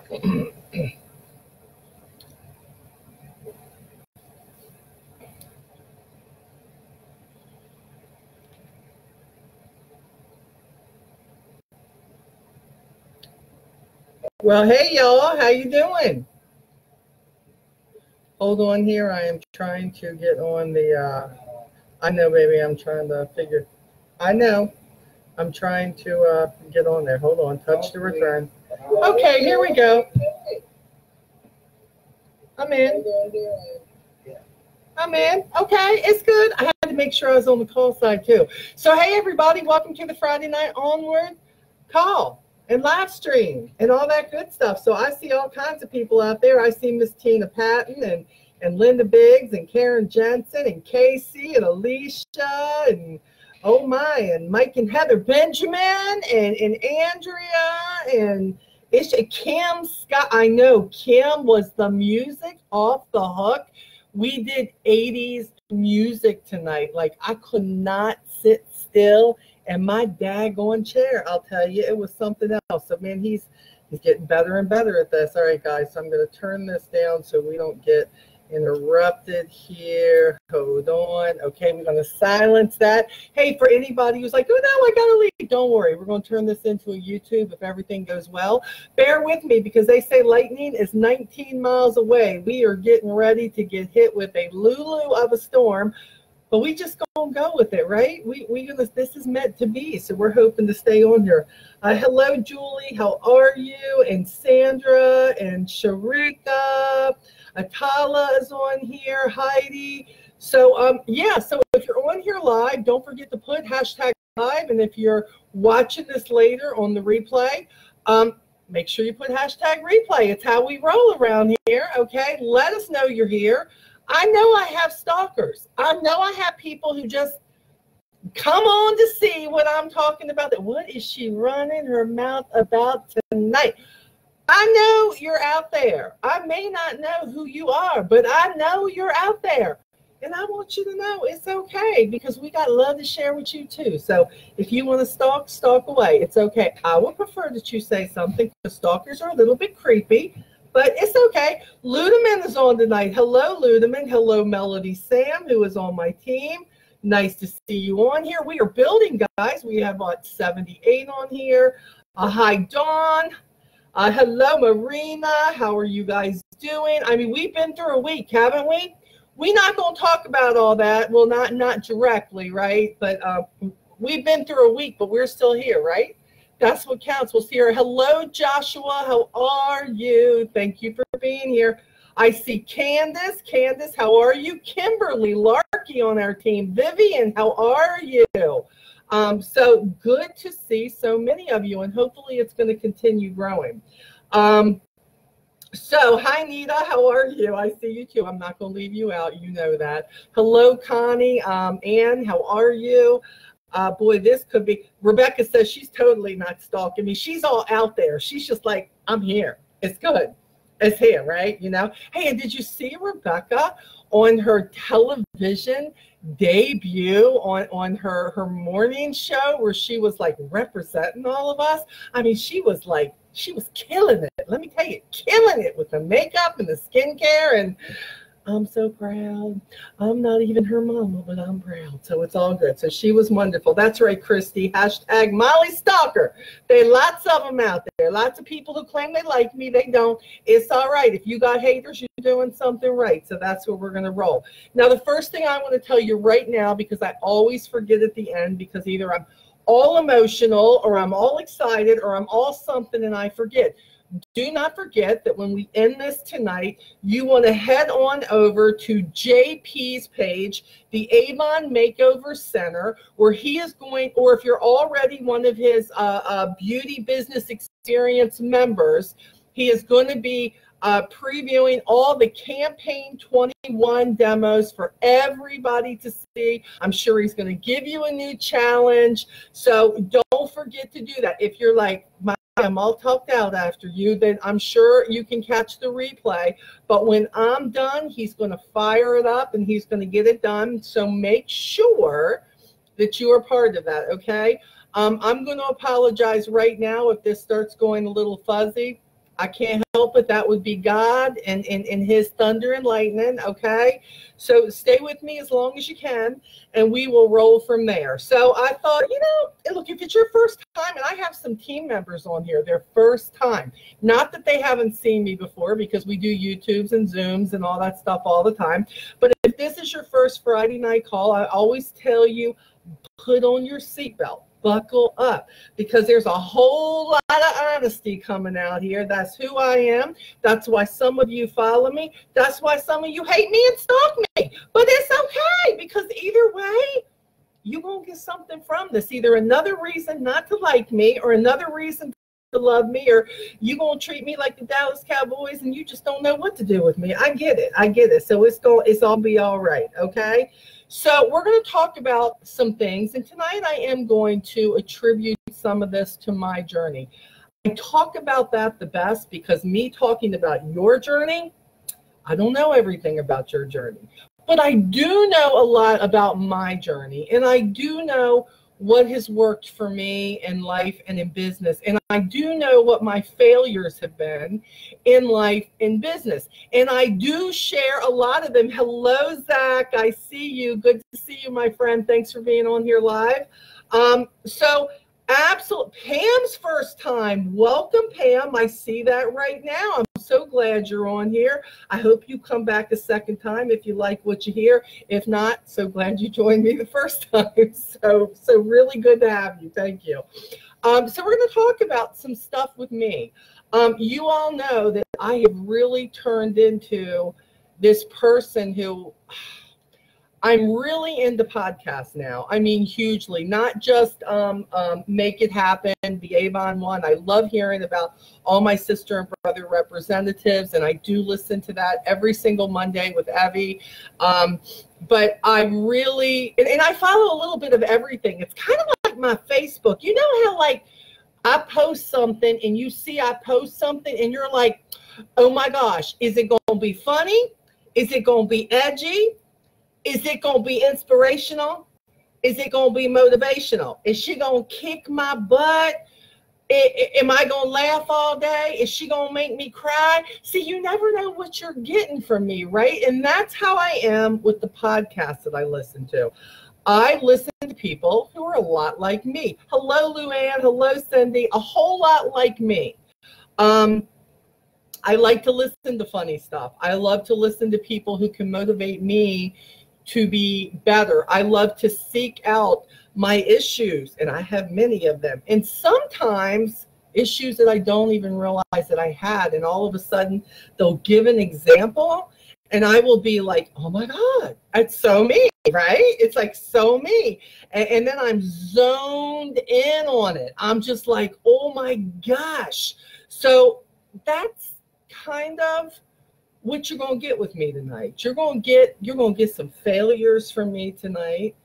Well, hey y'all, how you doing? Hold on here. I am trying to get on the I know, baby, I'm trying to figure. I know. I'm trying to get on there. Hold on. Touch to return. Okay, here we go. I'm in. I'm in. Okay, it's good. I had to make sure I was on the call side too. So, hey, everybody, welcome to the Friday Night Onward call and live stream and all that good stuff. So I see all kinds of people out there. I see Miss Tina Patton and Linda Biggs and Karen Jensen and Casey and Alicia and oh my, and Mike and Heather Benjamin and Andrea and it's Kim Scott. I know Kim was the music off the hook. We did 80s music tonight. Like I could not sit still. And my daggone chair, I'll tell you, it was something else. So man, he's getting better and better at this. All right, guys. So I'm gonna turn this down so we don't get interrupted here. Hold on. Okay, we're gonna silence that. Hey, for anybody who's like, oh no, I gotta leave, don't worry, we're gonna turn this into a YouTube if everything goes well. Bear with me because they say lightning is 19 miles away. We are getting ready to get hit with a Lulu of a storm, but we just gonna go with it, right? This is meant to be, so we're hoping to stay on here. Hello, Julie, how are you? And Sandra and Sharika. Atala is on here, Heidi. So yeah, so if you're on here live, don't forget to put hashtag live. And if you're watching this later on the replay, make sure you put hashtag replay. It's how we roll around here, okay? Let us know you're here. I know I have stalkers. I know I have people who just come on to see what I'm talking about. What is she running her mouth about tonight? I know you're out there. I may not know who you are, but I know you're out there. And I want you to know it's okay because we got love to share with you too. So if you want to stalk away. It's okay. I would prefer that you say something because stalkers are a little bit creepy, but it's okay. Ludeman is on tonight. Hello, Ludeman. Hello, Melody Sam, who is on my team. Nice to see you on here. We are building, guys. We have about 78 on here. Hi, Dawn. Hello, Marina. How are you guys doing? I mean, we've been through a week, haven't we? We're not going to talk about all that. Well, not directly, right? But we've been through a week, but we're still here, right? That's what counts. We'll see her. Hello, Joshua. How are you? Thank you for being here. I see Candace. Candace, how are you? Kimberly Larkey on our team. Vivian, how are you? So good to see so many of you, and hopefully it's going to continue growing. So hi, Nita, how are you? I see you too. I'm not going to leave you out. You know that. Hello, Connie. Ann, how are you? Boy, this could be. Rebecca says she's totally not stalking me. She's all out there. She's just like, I'm here. It's good. It's here, right? You know. Hey, and did you see Rebecca on her television debut on her morning show where she was like representing all of us? I mean, she was killing it. Let me tell you, killing it with the makeup and the skincare. And I'm so proud. I'm not even her mama, but I'm proud. So it's all good. So she was wonderful. That's right, Christy. Hashtag Molly Stalker. There are lots of them out there. Lots of people who claim they like me. They don't. It's all right. If you got haters, you're doing something right. So that's where we're going to roll. Now, the first thing I want to tell you right now, because I always forget at the end, because either I'm all emotional or I'm all excited or I'm all something and I forget. Do not forget that when we end this tonight, you want to head on over to JP's page, the Avon Makeover Center, where he is going, or if you're already one of his beauty business experience members, he is going to be previewing all the Campaign 21 demos for everybody to see. I'm sure he's going to give you a new challenge. So don't forget to do that. If you're like, I'm all talked out after you, then I'm sure you can catch the replay. But when I'm done, he's going to fire it up and he's going to get it done. So make sure that you are part of that, okay? I'm going to apologize right now if this starts going a little fuzzy. I can't help it. That would be God and his thunder and lightning. Okay. So stay with me as long as you can, and we will roll from there. So I thought, look, if it's your first time, and I have some team members on here, their first time, not that they haven't seen me before, because we do YouTubes and Zooms and all that stuff all the time. But if this is your first Friday night call, I always tell you, put on your seatbelt. Buckle up, because there's a whole lot of honesty coming out here. That's who I am. That's why some of you follow me. That's why some of you hate me and stalk me. But it's okay, because either way, you're going to get something from this. Either another reason not to like me, or another reason to love me, or you're going to treat me like the Dallas Cowboys and you just don't know what to do with me. I get it. I get it. So it's all be all right. Okay. So we're going to talk about some things, and tonight I am going to attribute some of this to my journey. I talk about that the best because me talking about your journey, I don't know everything about your journey, but I do know a lot about my journey, and I do know what has worked for me in life and in business. And I do know what my failures have been in life and business. And I do share a lot of them. Hello, Zach. I see you. Good to see you, my friend. Thanks for being on here live. So absolutely, Pam's first time. Welcome, Pam. I see that right now. I'm so glad you're on here. I hope you come back a second time if you like what you hear. If not, so glad you joined me the first time. So really good to have you. Thank you. So we're going to talk about some stuff with me. You all know that I have really turned into this person who I'm really into podcasts now. I mean, hugely, not just Make It Happen, the Avon one. I love hearing about all my sister and brother representatives, and I do listen to that every single Monday with Evie. But I really, and I follow a little bit of everything. It's kind of like my Facebook. You know how like I post something and you see I post something and you're like, oh my gosh, is it going to be funny? Is it going to be edgy? Is it going to be inspirational? Is it going to be motivational? Is she going to kick my butt? Am I going to laugh all day? Is she going to make me cry? See, you never know what you're getting from me, right? And that's how I am with the podcasts that I listen to. I listen to people who are a lot like me. Hello, Luann. Hello, Cindy. A whole lot like me. I like to listen to funny stuff. I love to listen to people who can motivate me to be better. I love to seek out my issues, and I have many of them. And sometimes issues that I don't even realize that I had, and all of a sudden they'll give an example, and I will be like, oh my God, it's so me, right? It's like so me. And then I'm zoned in on it. I'm just like, oh my gosh. So that's kind of what you're going to get with me tonight. You're going to get some failures from me tonight.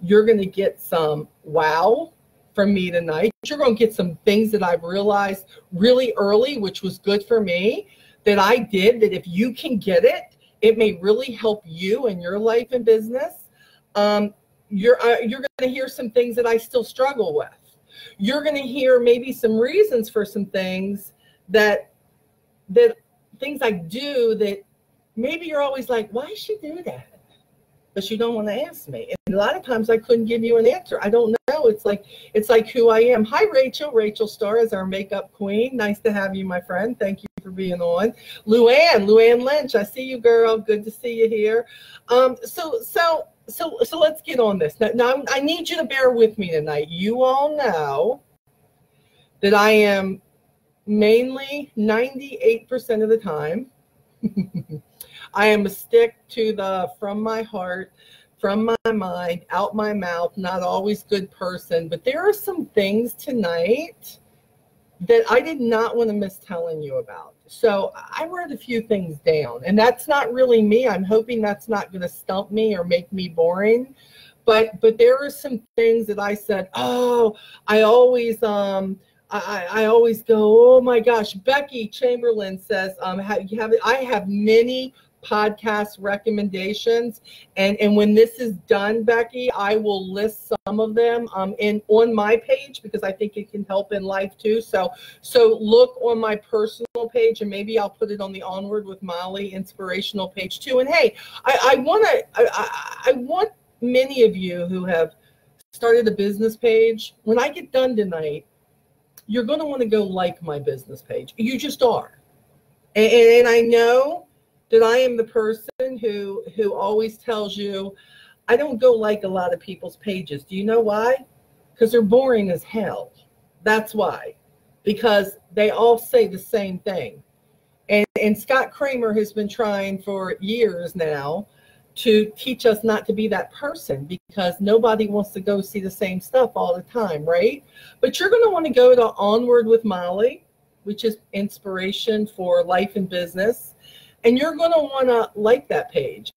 You're going to get some wow from me tonight. You're going to get some things that I've realized really early, which was good for me, that I did, that if you can get it, it may really help you in your life and business. You're going to hear some things that I still struggle with. You're going to hear maybe some reasons for some things that things I do that maybe you're always like, why does she do that? But you don't want to ask me. And a lot of times I couldn't give you an answer. I don't know. It's like who I am. Hi, Rachel. Rachel Starr is our makeup queen. Nice to have you, my friend. Thank you for being on. Luann Lynch. I see you, girl. Good to see you here. So let's get on this. Now I need you to bear with me tonight. You all know that I am mainly 98% of the time, I am a stick to the from my heart, from my mind, out my mouth, not always good person. But there are some things tonight that I did not want to miss telling you about. So I wrote a few things down, and that's not really me. I'm hoping that's not going to stump me or make me boring. But there are some things that I said, oh, I always go, oh my gosh. Becky Chamberlain says, I have many podcast recommendations. And when this is done, Becky, I will list some of them on my page, because I think it can help in life too. So look on my personal page, and maybe I'll put it on the Onward with Molly inspirational page too. And hey, I want many of you who have started a business page, when I get done tonight, you're going to want to go like my business page. You just are. And I know that I am the person who always tells you, I don't go like a lot of people's pages. Do you know why? Because they're boring as hell. That's why. Because they all say the same thing. And Scott Kramer has been trying for years now to teach us not to be that person, because nobody wants to go see the same stuff all the time, right? But you're going to want to go to Onward with Molly, which is inspiration for life and business. And you're going to want to like that page.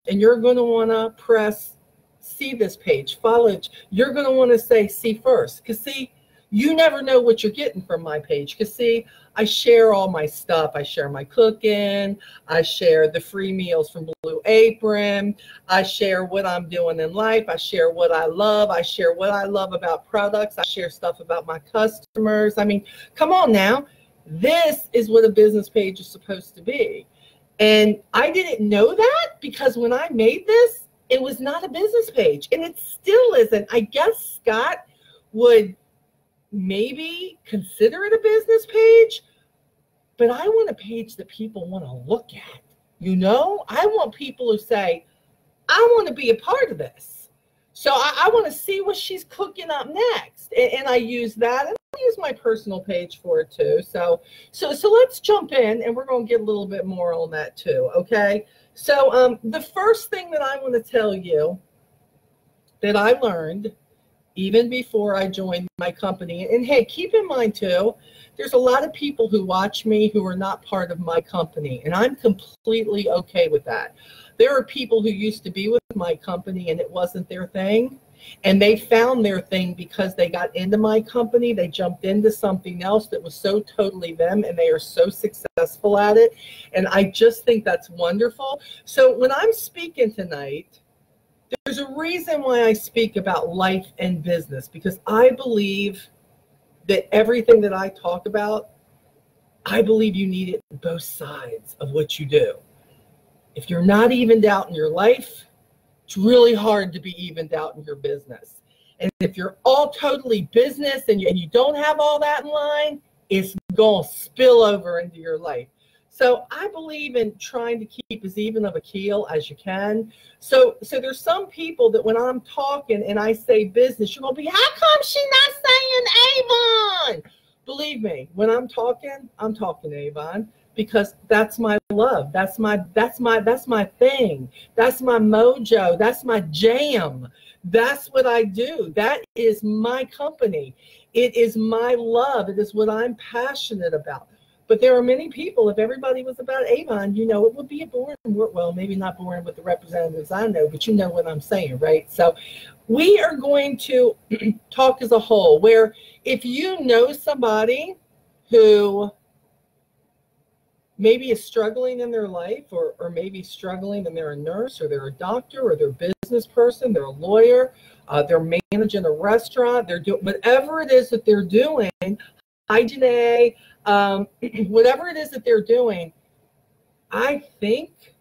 And you're going to want to press see this page, follow it. You're going to want to say see first. Because see, you never know what you're getting from my page. Because see, I share all my stuff. I share my cooking. I share the free meals from Blue Apron. I share what I'm doing in life. I share what I love. I share what I love about products. I share stuff about my customers. I mean, come on now. This is what a business page is supposed to be. And I didn't know that, because when I made this, it was not a business page. And it still isn't. I guess Scott would maybe consider it a business page, but I want a page that people want to look at. You know, I want people who say, I want to be a part of this. So I want to see what she's cooking up next. And I use that, and I use my personal page for it too. So let's jump in, and we're going to get a little bit more on that too. Okay. So the first thing that I want to tell you that I learned even before I joined my company, and hey, keep in mind too, there's a lot of people who watch me who are not part of my company, and I'm completely okay with that. There are people who used to be with my company and it wasn't their thing, and they found their thing because they got into my company. They jumped into something else that was so totally them, and they are so successful at it. And I just think that's wonderful. So when I'm speaking tonight, there's a reason why I speak about life and business, because I believe that everything that I talk about, I believe you need it on both sides of what you do. If you're not evened out in your life, it's really hard to be evened out in your business. And if you're all totally business and you don't have all that in line, it's going to spill over into your life. So I believe in trying to keep as even of a keel as you can. So there's some people that when I'm talking and I say business, you're going to be, how come she's not saying Avon? Believe me, when I'm talking Avon, because that's my love. That's my thing. That's my mojo. That's my jam. That's what I do. That is my company. It is my love. It is what I'm passionate about. But there are many people, if everybody was about Avon, you know, it would be a boring, well, maybe not boring with the representatives I know, but you know what I'm saying, right? So we are going to talk as a whole, where if you know somebody who maybe is struggling in their life, or maybe struggling and they're a nurse, or they're a doctor, or they're a business person, they're a lawyer, they're managing a restaurant, they're doing whatever it is that they're doing, hygiene, whatever it is that they're doing, I think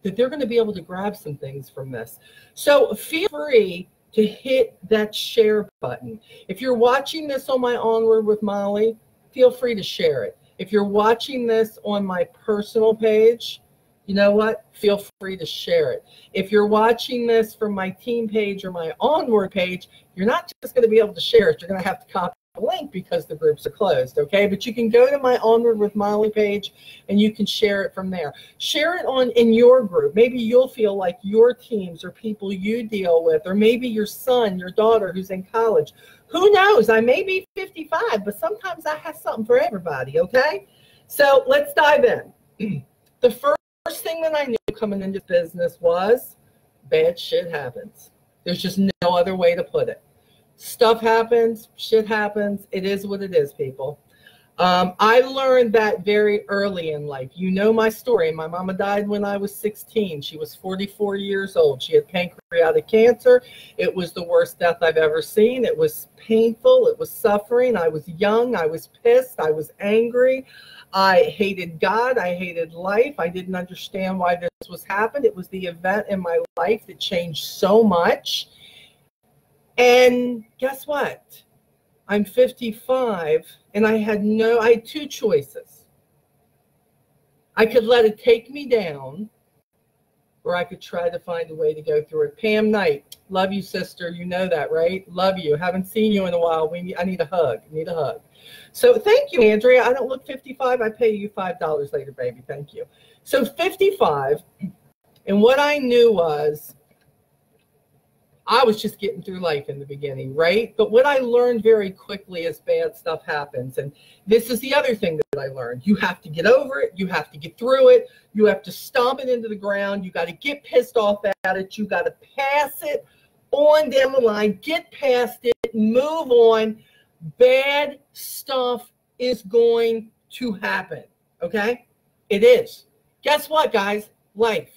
that they're going to be able to grab some things from this. So feel free to hit that share button. If you're watching this on my Onward with Molly, feel free to share it. If you're watching this on my personal page, you know what? Feel free to share it. If you're watching this from my team page or my Onward page, you're not just going to be able to share it. You're going to have to copy the link because the groups are closed, okay? But you can go to my Onward with Molly page and you can share it from there. Share it in your group. Maybe you'll feel like your teams or people you deal with, or maybe your son, your daughter who's in college. Who knows? I may be 55, but sometimes I have something for everybody, okay? So let's dive in. The first thing that I knew coming into business was bad shit happens. There's just no other way to put it. Stuff happens, shit happens. It is what it is, people. I learned that very early in life. You know my story. My mama died when I was 16. She was 44 years old. She had pancreatic cancer. It was the worst death I've ever seen. It was painful. It was suffering. I was young. I was pissed. I was angry. I hated God. I hated life. I didn't understand why this was happening. It was the event in my life that changed so much. And guess what? I'm 55, and I had two choices. I could let it take me down, or I could try to find a way to go through it. Pam Nite, love you, sister. You know that, right? Love you. Haven't seen you in a while. I need a hug. Need a hug. So thank you, Andrea. I don't look 55. I pay you $5 later, baby. Thank you. So 55, and what I knew was, I was just getting through life in the beginning, right? But what I learned very quickly as bad stuff happens, and this is the other thing that I learned, you have to get over it. You have to get through it. You have to stomp it into the ground. You got to get pissed off at it. You got to pass it on down the line, get past it, move on. Bad stuff is going to happen, okay? It is. Guess what, guys? Life.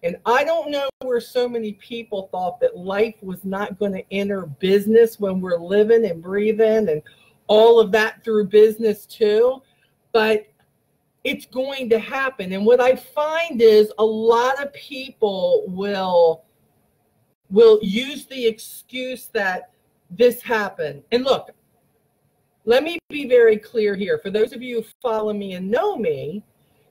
And I don't know where so many people thought that life was not going to enter business when we're living and breathing and all of that through business too. But it's going to happen. And what I find is a lot of people will use the excuse that this happened. And look, let me be very clear here. For those of you who follow me and know me,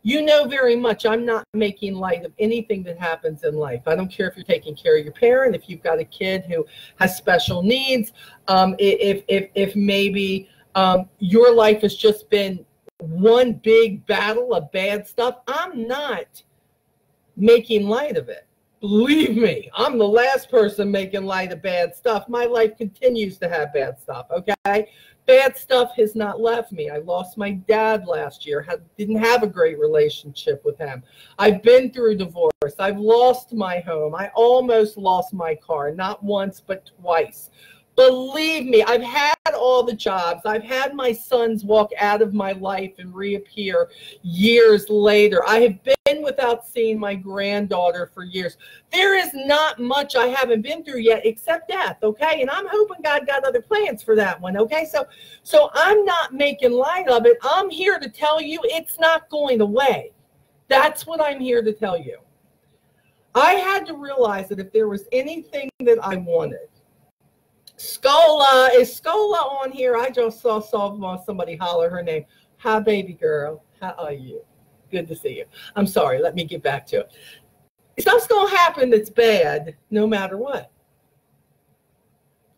you know very much I'm not making light of anything that happens in life. I don't care if you're taking care of your parent, if you've got a kid who has special needs, if maybe your life has just been one big battle of bad stuff. I'm not making light of it. Believe me, I'm the last person making light of bad stuff. My life continues to have bad stuff, okay? Bad stuff has not left me. I lost my dad last year. Didn't have a great relationship with him. I've been through divorce. I've lost my home. I almost lost my car, not once, but twice. Believe me, I've had all the jobs. I've had my sons walk out of my life and reappear years later. I have been without seeing my granddaughter for years. There is not much I haven't been through yet except death, okay? And I'm hoping God got other plans for that one, okay? So I'm not making light of it. I'm here to tell you it's not going away. That's what I'm here to tell you. I had to realize that if there was anything that I wanted, Scola, is Scola on here? I just saw somebody holler her name. Hi, baby girl. How are you? Good to see you. I'm sorry. Let me get back to it. Stuff's going to happen that's bad no matter what.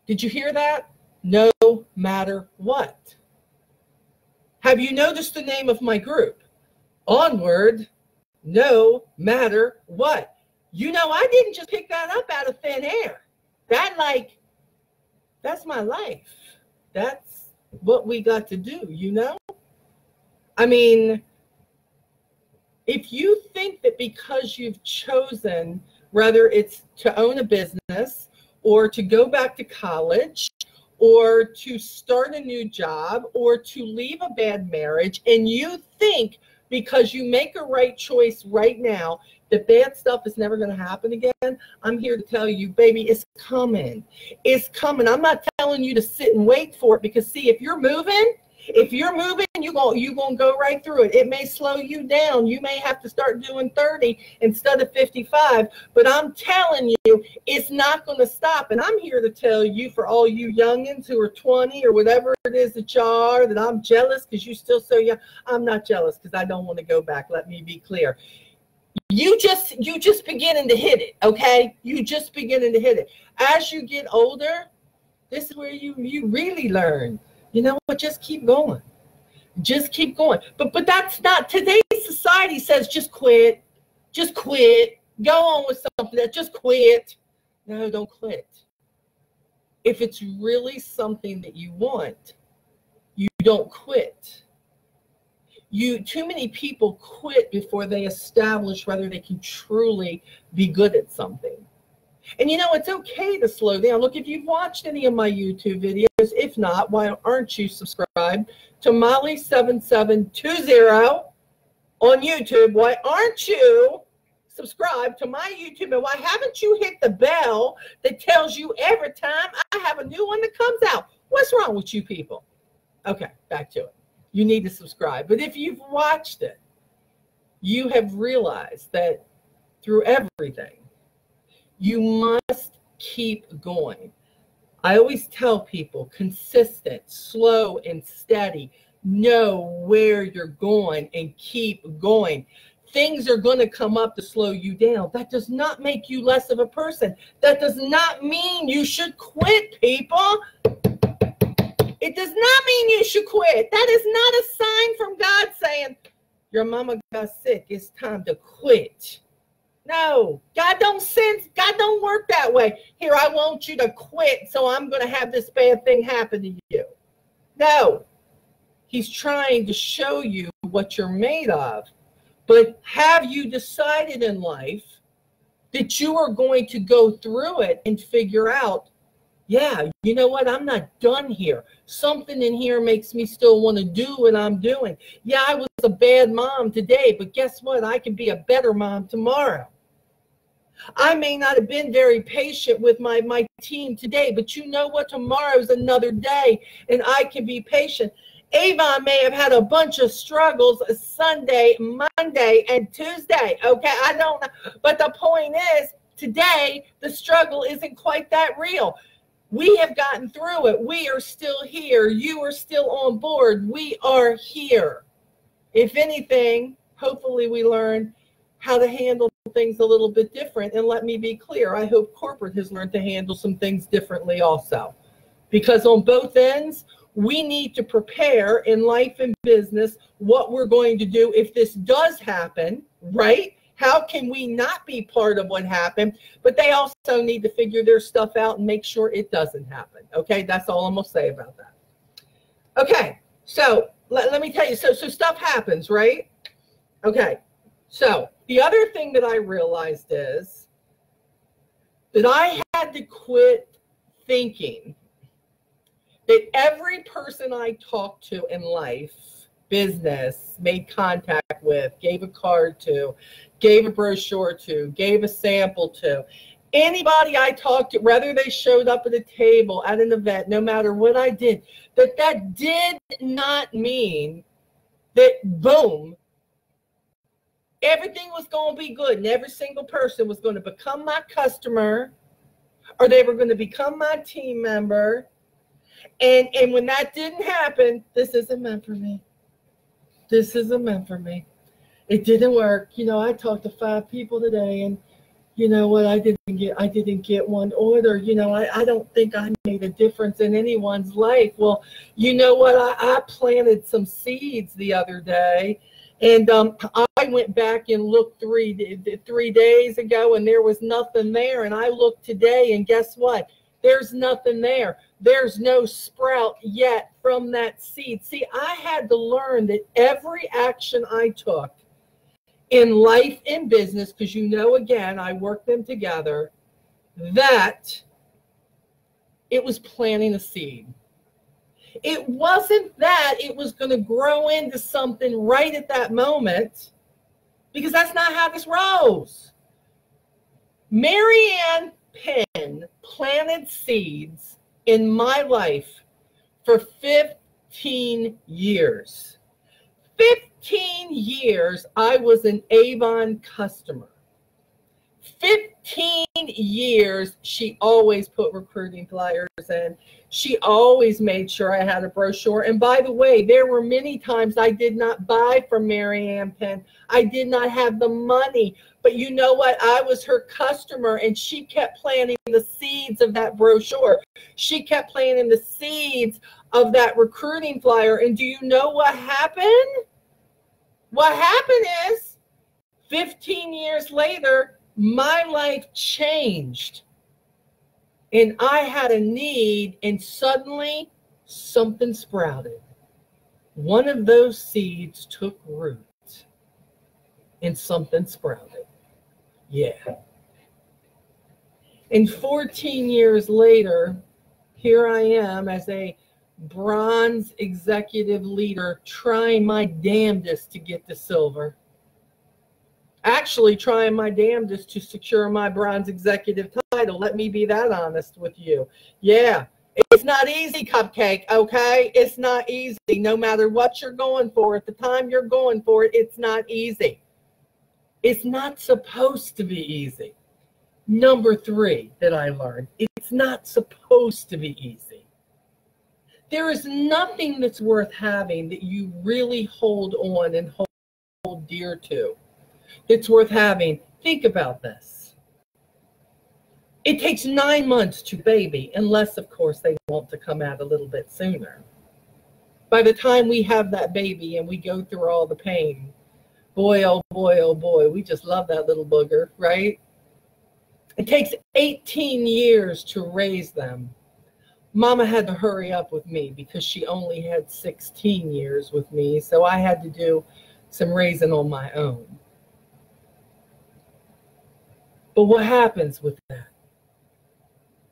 Did you hear that? No matter what. Have you noticed the name of my group? Onward, no matter what. You know, I didn't just pick that up out of thin air. That's my life. That's what we got to do, you know? I mean, if you think that because you've chosen, whether it's to own a business or to go back to college or to start a new job or to leave a bad marriage, and you think because you make a right choice right now that bad stuff is never going to happen again, I'm here to tell you, baby, it's coming. It's coming. I'm not telling you to sit and wait for it, because see, if you're moving, you're going to go right through it. It may slow you down. You may have to start doing 30 instead of 55, but I'm telling you, it's not going to stop. And I'm here to tell you, for all you youngins who are 20 or whatever it is that y'all are, that I'm jealous because you're still so young. I'm not jealous because I don't want to go back. Let me be clear. You just beginning to hit it, okay? You just beginning to hit it. As you get older, this is where you really learn. You know what? Just keep going. Just keep going. But that's not, today's society says just quit. Just quit. Go on with something that just quit. No, don't quit. If it's really something that you want, you don't quit. Too many people quit before they establish whether they can truly be good at something. And you know, it's okay to slow down. Look, if you've watched any of my YouTube videos, videos. If not, why aren't you subscribed to Molly7720 on YouTube? Why aren't you subscribed to my YouTube? And why haven't you hit the bell that tells you every time I have a new one that comes out? What's wrong with you people? Okay, back to it. You need to subscribe. But if you've watched it, you have realized that through everything, you must keep going. I always tell people, consistent, slow, and steady. Know where you're going and keep going. Things are going to come up to slow you down. That does not make you less of a person. That does not mean you should quit, people. It does not mean you should quit. That is not a sign from God saying, your mama got sick, it's time to quit. No, God don't work that way. Here, I want you to quit, so I'm going to have this bad thing happen to you. No, he's trying to show you what you're made of. But have you decided in life that you are going to go through it and figure out, yeah, you know what? I'm not done here. Something in here makes me still want to do what I'm doing. Yeah, I was a bad mom today, but guess what? I can be a better mom tomorrow. I may not have been very patient with my team today, but you know what? Tomorrow's another day, and I can be patient. Avon may have had a bunch of struggles Sunday, Monday, and Tuesday. Okay, I don't know. But the point is, today, the struggle isn't quite that real. We have gotten through it. We are still here. You are still on board. We are here. If anything, hopefully we learn how to handle things a little bit different. And let me be clear, I hope corporate has learned to handle some things differently also. Because on both ends, we need to prepare in life and business what we're going to do if this does happen, right? How can we not be part of what happened? But they also need to figure their stuff out and make sure it doesn't happen. Okay, that's all I'm going to say about that. Okay, so let me tell you, so stuff happens, right? Okay, so the other thing that I realized is that I had to quit thinking that every person I talked to in life, business, made contact with, gave a card to, gave a brochure to, gave a sample to, anybody I talked to, whether they showed up at a table, at an event, no matter what I did, that did not mean that, boom, everything was going to be good and every single person was going to become my customer or they were going to become my team member. And when that didn't happen, this isn't meant for me. This isn't meant for me. It didn't work. You know, I talked to 5 people today, and you know what? I didn't get one order. You know, I don't think I made a difference in anyone's life. Well, you know what? I planted some seeds the other day, and I went back and looked 3 days ago, and there was nothing there. And I looked today, and guess what? There's nothing there. There's no sprout yet from that seed. See, I had to learn that every action I took in life and business, because you know, again, I work them together, that it was planting a seed. It wasn't that it was going to grow into something right at that moment, because that's not how this rolls. Marianne Penn planted seeds in my life for 15 years. 15 years I was an Avon customer. 15 years she always put recruiting flyers in. She always made sure I had a brochure. And by the way, there were many times I did not buy from Marianne Penn. I did not have the money. But you know what? I was her customer, and she kept planting the seeds of that brochure. She kept planting the seeds of that recruiting flyer. And do you know what happened? What happened is 15 years later, my life changed. And I had a need, and suddenly something sprouted. One of those seeds took root, and something sprouted. Yeah. And 14 years later, here I am as a bronze executive leader trying my damnedest to get to silver. Actually trying my damnedest to secure my bronze executive title. Let me be that honest with you. Yeah, it's not easy, Cupcake, okay? It's not easy. No matter what you're going for, at the time you're going for it, it's not easy. It's not supposed to be easy. Number 3 that I learned, it's not supposed to be easy. There is nothing that's worth having that you really hold on and hold dear to. It's worth having. Think about this. It takes 9 months to baby, unless, of course, they want to come out a little bit sooner. By the time we have that baby and we go through all the pain, boy, oh boy, we just love that little booger, right? It takes 18 years to raise them. Mama had to hurry up with me because she only had 16 years with me, so I had to do some raising on my own. But what happens with that?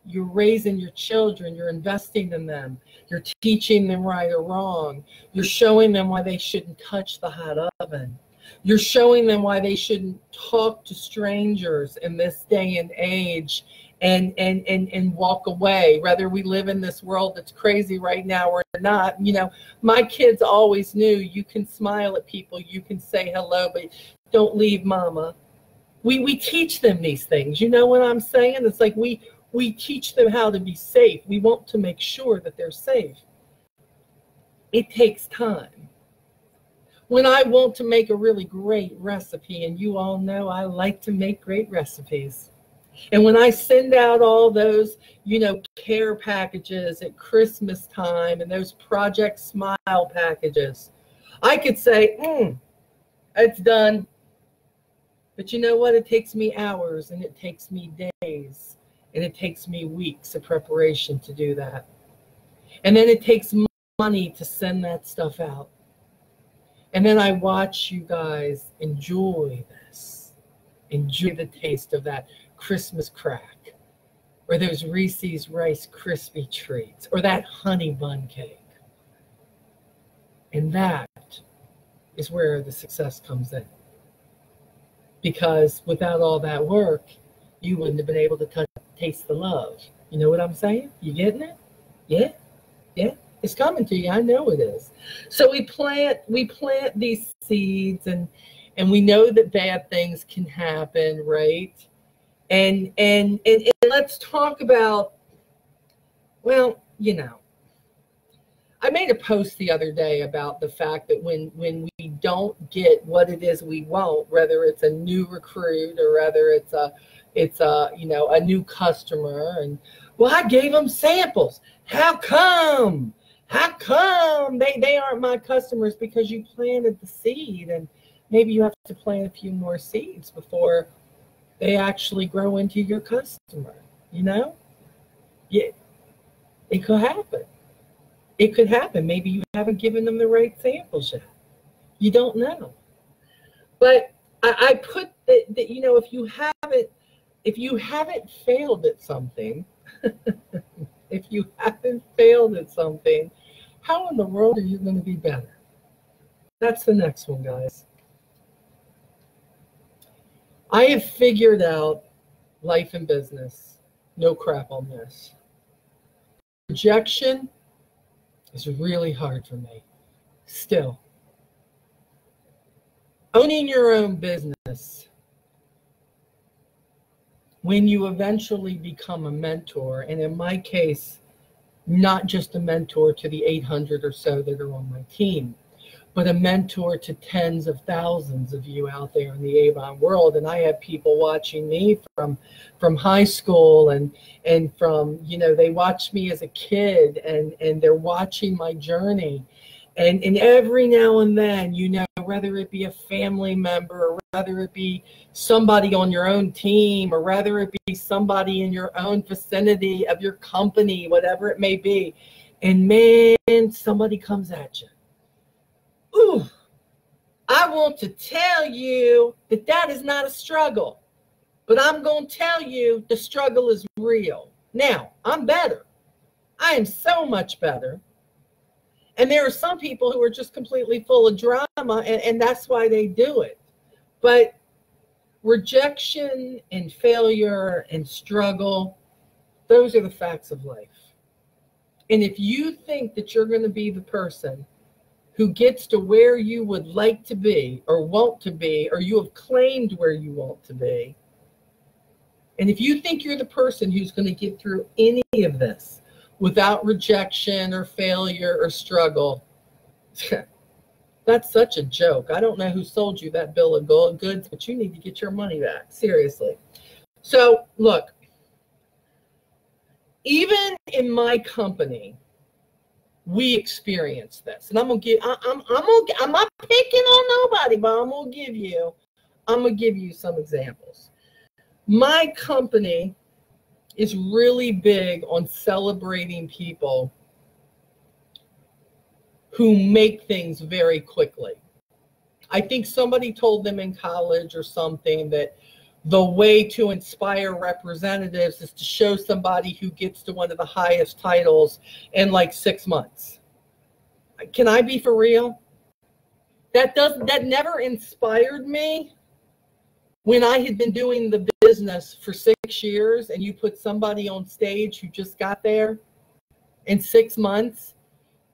You're raising your children, you're investing in them, you're teaching them right or wrong, you're showing them why they shouldn't touch the hot oven, you're showing them why they shouldn't talk to strangers in this day and age and walk away, whether we live in this world that's crazy right now or not. You know, my kids always knew you can smile at people, you can say hello, but don't leave mama. We teach them these things. You know what I'm saying? It's like we teach them how to be safe. We want to make sure that they're safe. It takes time. When I want to make a really great recipe, and you all know I like to make great recipes, and when I send out all those, you know, care packages at Christmas time and those Project Smile packages, I could say, it's done. But you know what? It takes me hours, and it takes me days, and it takes me weeks of preparation to do that. And then it takes money to send that stuff out. And then I watch you guys enjoy this. Enjoy the taste of that Christmas crack, or those Reese's Rice Krispie treats, or that honey bun cake. And that is where the success comes in. Because without all that work, you wouldn't have been able to taste the love. You know what I'm saying? You getting it? Yeah? Yeah? It's coming to you. I know it is. So we plant these seeds, and we know that bad things can happen, right? And let's talk about, well, you know, I made a post the other day about the fact that when we don't get what it is we want, whether it's a new recruit or whether it's a you know, a new customer, and well, I gave them samples. How come? How come they aren't my customers? Because you planted the seed, and maybe you have to plant a few more seeds before they actually grow into your customer. You know? Yeah, it could happen. It could happen. Maybe you haven't given them the right samples yet. You don't know. But I put that, you know, if you haven't failed at something, if you haven't failed at something, how in the world are you going to be better? That's the next one, guys. I have figured out life and business. No crap on this. Rejection is really hard for me. Still. Owning your own business, when you eventually become a mentor, and in my case, not just a mentor to the 800 or so that are on my team, but a mentor to tens of thousands of you out there in the Avon world. And I have people watching me from high school and from, you know, they watched me as a kid, and they're watching my journey. And every now and then, you know, whether it be a family member, or whether it be somebody on your own team, or whether it be somebody in your own vicinity of your company, whatever it may be, and man, somebody comes at you. Ooh, I want to tell you that is not a struggle, but I'm going to tell you the struggle is real. Now, I'm better. I am so much better. And there are some people who are just completely full of drama, and that's why they do it. But rejection and failure and struggle, those are the facts of life. And if you think that you're going to be the person who gets to where you would like to be or want to be, or you have claimed where you want to be, and if you think you're the person who's going to get through any of this without rejection or failure or struggle, that's such a joke. I don't know who sold you that bill of goods, but you need to get your money back. Seriously. So look, even in my company, we experience this. And I'm not picking on nobody, but I'm gonna give you some examples. My company is really big on celebrating people who make things very quickly. I think somebody told them in college or something that the way to inspire representatives is to show somebody who gets to one of the highest titles in like 6 months. Can I be for real? That never inspired me. When I had been doing the business for 6 years and you put somebody on stage who just got there in 6 months,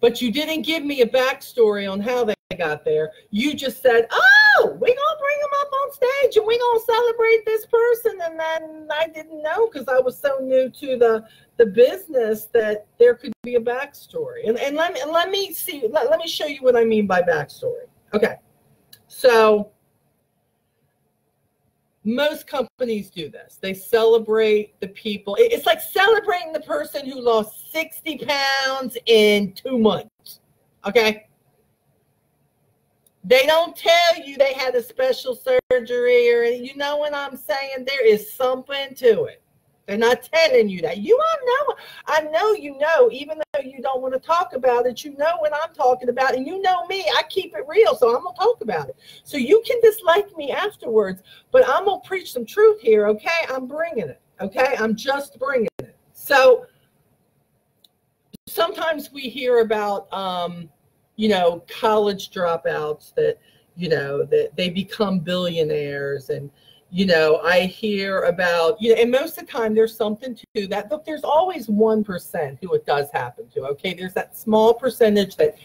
but you didn't give me a backstory on how they got there. You just said, oh, we're going to bring them up on stage and we're going to celebrate this person. And then I didn't know, because I was so new to the business, that there could be a backstory. And let me show you what I mean by backstory. Okay. So most companies do this. They celebrate the people. It's like celebrating the person who lost 60 pounds in 2 months. Okay? They don't tell you they had a special surgery, or, you know what I'm saying? There is something to it. They're not telling you that. You all know. I know you know, even though you don't want to talk about it, you know what I'm talking about. And you know me, I keep it real, so I'm going to talk about it. So you can dislike me afterwards, but I'm going to preach some truth here, okay? I'm bringing it, okay? I'm just bringing it. So sometimes we hear about, college dropouts that, that they become billionaires, and I hear about, and most of the time there's something to that. Look, there's always 1% who it does happen to, okay? There's that small percentage that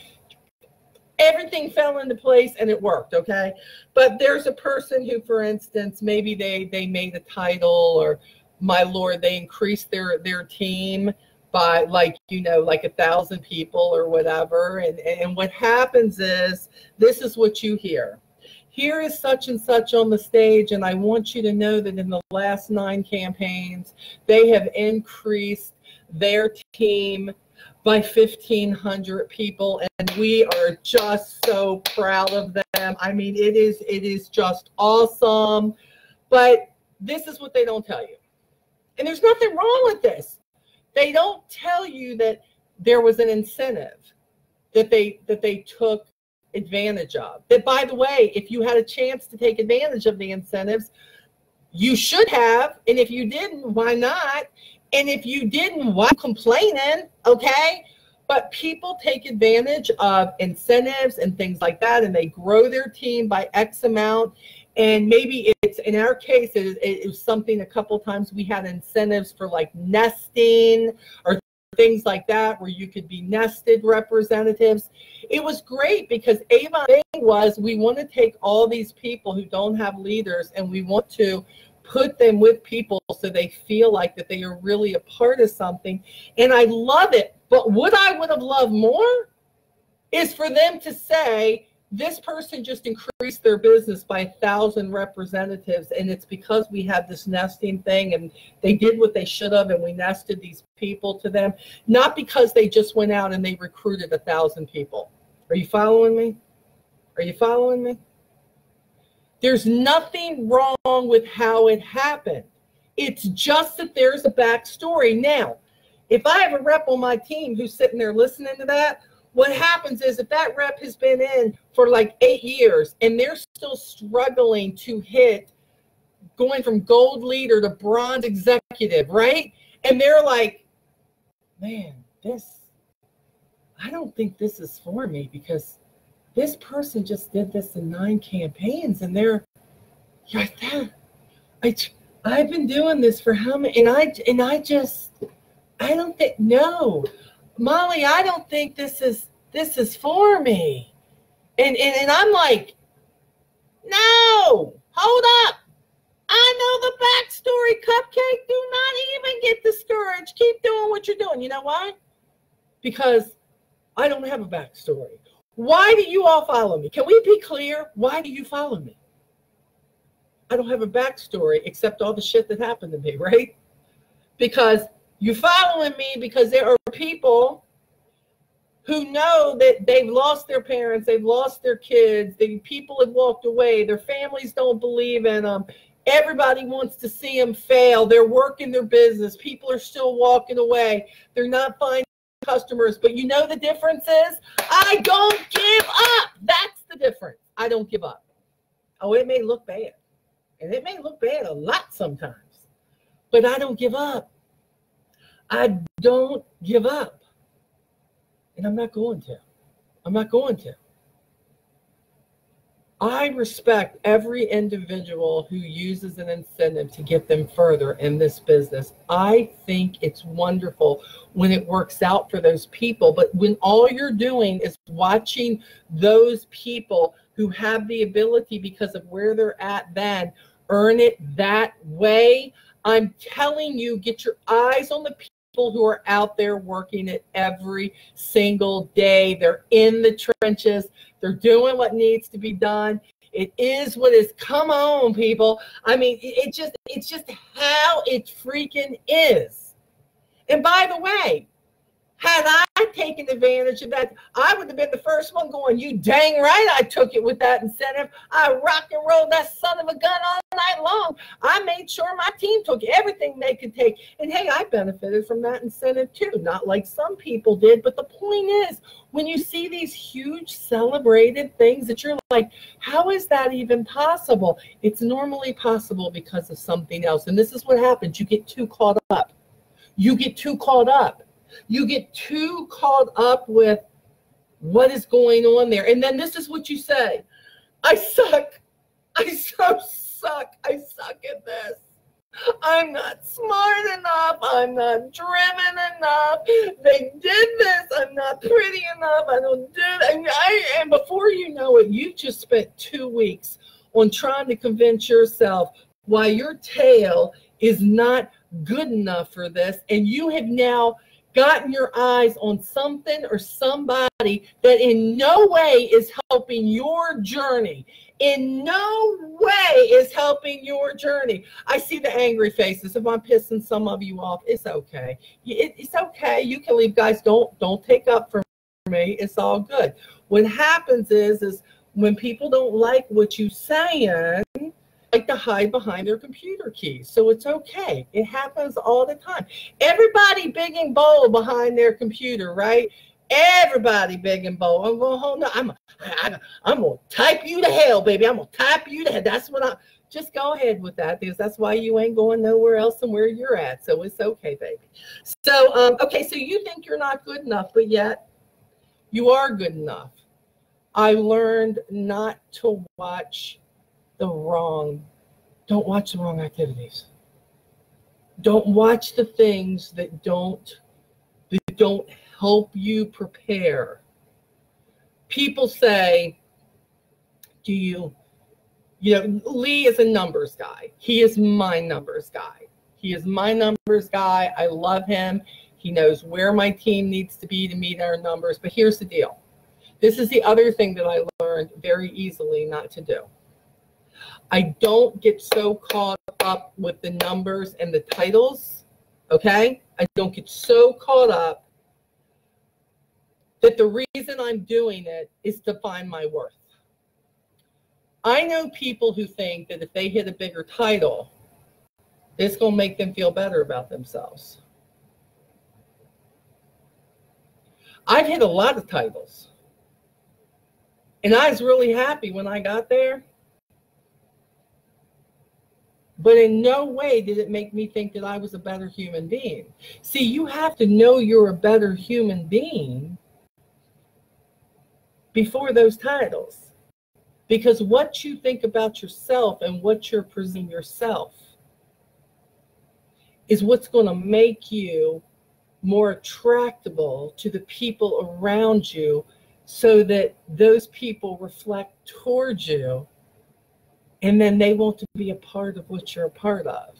everything fell into place and it worked, okay? But there's a person who, for instance, maybe they made a title, or, my Lord, they increased their team by like 1,000 people or whatever. And what happens is, this is what you hear. Here is such and such on the stage, and I want you to know that in the last 9 campaigns, they have increased their team by 1,500 people, and we are just so proud of them. I mean, it is just awesome. But this is what they don't tell you. And there's nothing wrong with this. They don't tell you that there was an incentive that they took advantage of. That, by the way, if you had a chance to take advantage of the incentives, you should have. And if you didn't, why not? And if you didn't, why complaining? Okay? But people take advantage of incentives and things like that, and they grow their team by X amount. And maybe it's, in our case, it was something a couple times we had incentives for like nesting or things like that, where you could be nested representatives. It was great, because Avon's thing was, we want to take all these people who don't have leaders, and we want to put them with people so they feel like that they are really a part of something. And I love it. But what I would have loved more is for them to say, this person just increased their business by 1,000 representatives, and it's because we have this nesting thing, and they did what they should have, and we nested these people to them, not because they just went out and they recruited 1,000 people. Are you following me? Are you following me? There's nothing wrong with how it happened. It's just that there's a backstory. Now, if I have a rep on my team who's sitting there listening to that, what happens is, if that rep has been in for like 8 years and they're still struggling to hit going from gold leader to bronze executive, right? And they're like, man, I don't think this is for me, because this person just did this in 9 campaigns, and they're like that. I've been doing this for how many, and I don't think, no, Molly, I don't think this is for me. And I'm like, no, hold up. I know the backstory, Cupcake. Do not even get discouraged. Keep doing what you're doing. You know why? Because I don't have a backstory. Why do you all follow me? Can we be clear? Why do you follow me? I don't have a backstory except all the shit that happened to me, right? Because you're following me because there are people who know that they've lost their parents, they've lost their kids, people have walked away, their families don't believe in them. Everybody wants to see them fail. They're working their business. People are still walking away. They're not finding customers. But you know the difference is, I don't give up. That's the difference. I don't give up. Oh, it may look bad. And it may look bad a lot sometimes. But I don't give up. I don't give up. And I'm not going to. I'm not going to. I respect every individual who uses an incentive to get them further in this business. I think it's wonderful when it works out for those people. But when all you're doing is watching those people who have the ability, because of where they're at then, earn it that way, I'm telling you, get your eyes on the people who are out there working it every single day. They're in the trenches. They're doing what needs to be done. It is what is. Come on, people. I mean, it's just how it freaking is. And by the way, had I taken advantage of that, I would have been the first one going, you dang right I took it with that incentive. I rock and rolled that son of a gun all night long. I made sure my team took everything they could take. And hey, I benefited from that incentive too. Not like some people did, but the point is, when you see these huge celebrated things that you're like, how is that even possible? It's normally possible because of something else. And this is what happens. You get too caught up. You get too caught up. You get too caught up with what is going on there. And then this is what you say. I suck. I so suck. I suck at this. I'm not smart enough. I'm not driven enough. They did this. I'm not pretty enough. I don't do it. And before you know it, you just spent 2 weeks on trying to convince yourself why your tail is not good enough for this. And you have now gotten your eyes on something or somebody that in no way is helping your journey. In no way is helping your journey. I see the angry faces. If I'm pissing some of you off, it's okay. It's okay. You can leave, guys. Don't take up for me. It's all good. What happens is when people don't like what you're saying, like to hide behind their computer keys. So it's okay. It happens all the time. Everybody big and bold behind their computer, right? Everybody big and bold. I'm going, hold on. I'm going to type you to hell, baby. I'm going to type you to hell. That's what I just go ahead with that, because that's why you ain't going nowhere else than where you're at. So it's okay, baby. So, okay, so you think you're not good enough, but yet you are good enough. I learned not to watch don't watch the wrong activities. Don't watch the things that don't help you prepare. People say, Lee is a numbers guy. He is my numbers guy. He is my numbers guy. I love him. He knows where my team needs to be to meet our numbers. But here's the deal. This is the other thing that I learned very easily not to do. I don't get so caught up with the numbers and the titles, okay? I don't get so caught up that the reason I'm doing it is to find my worth. I know people who think that if they hit a bigger title, it's going to make them feel better about themselves. I've hit a lot of titles, and I was really happy when I got there. But in no way did it make me think that I was a better human being. See, you have to know you're a better human being before those titles. Because what you think about yourself and what you're presenting yourself is what's going to make you more attractable to the people around you, so that those people reflect towards you, and then they want to be a part of what you're a part of.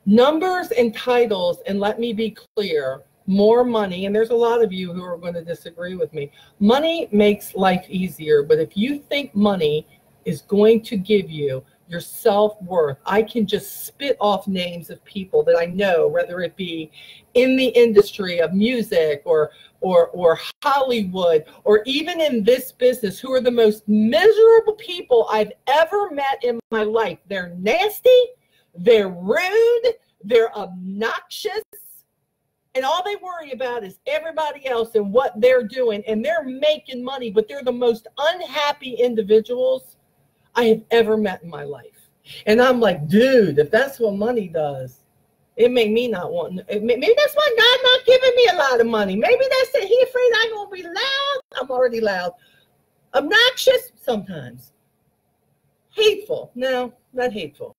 Numbers and titles, and let me be clear, more money, and there's a lot of you who are going to disagree with me. Money makes life easier, but if you think money is going to give you your self-worth, I can just spit off names of people that I know, whether it be in the industry of music or Hollywood, or even in this business, who are the most miserable people I've ever met in my life. They're nasty, they're rude, they're obnoxious, and all they worry about is everybody else and what they're doing, and they're making money, but they're the most unhappy individuals I have ever met in my life. And I'm like, dude, if that's what money does, it made me not want. Maybe that's why God not giving me a lot of money. Maybe that's it. He afraid I'm gonna be loud. I'm already loud. Obnoxious sometimes. Hateful. No, not hateful.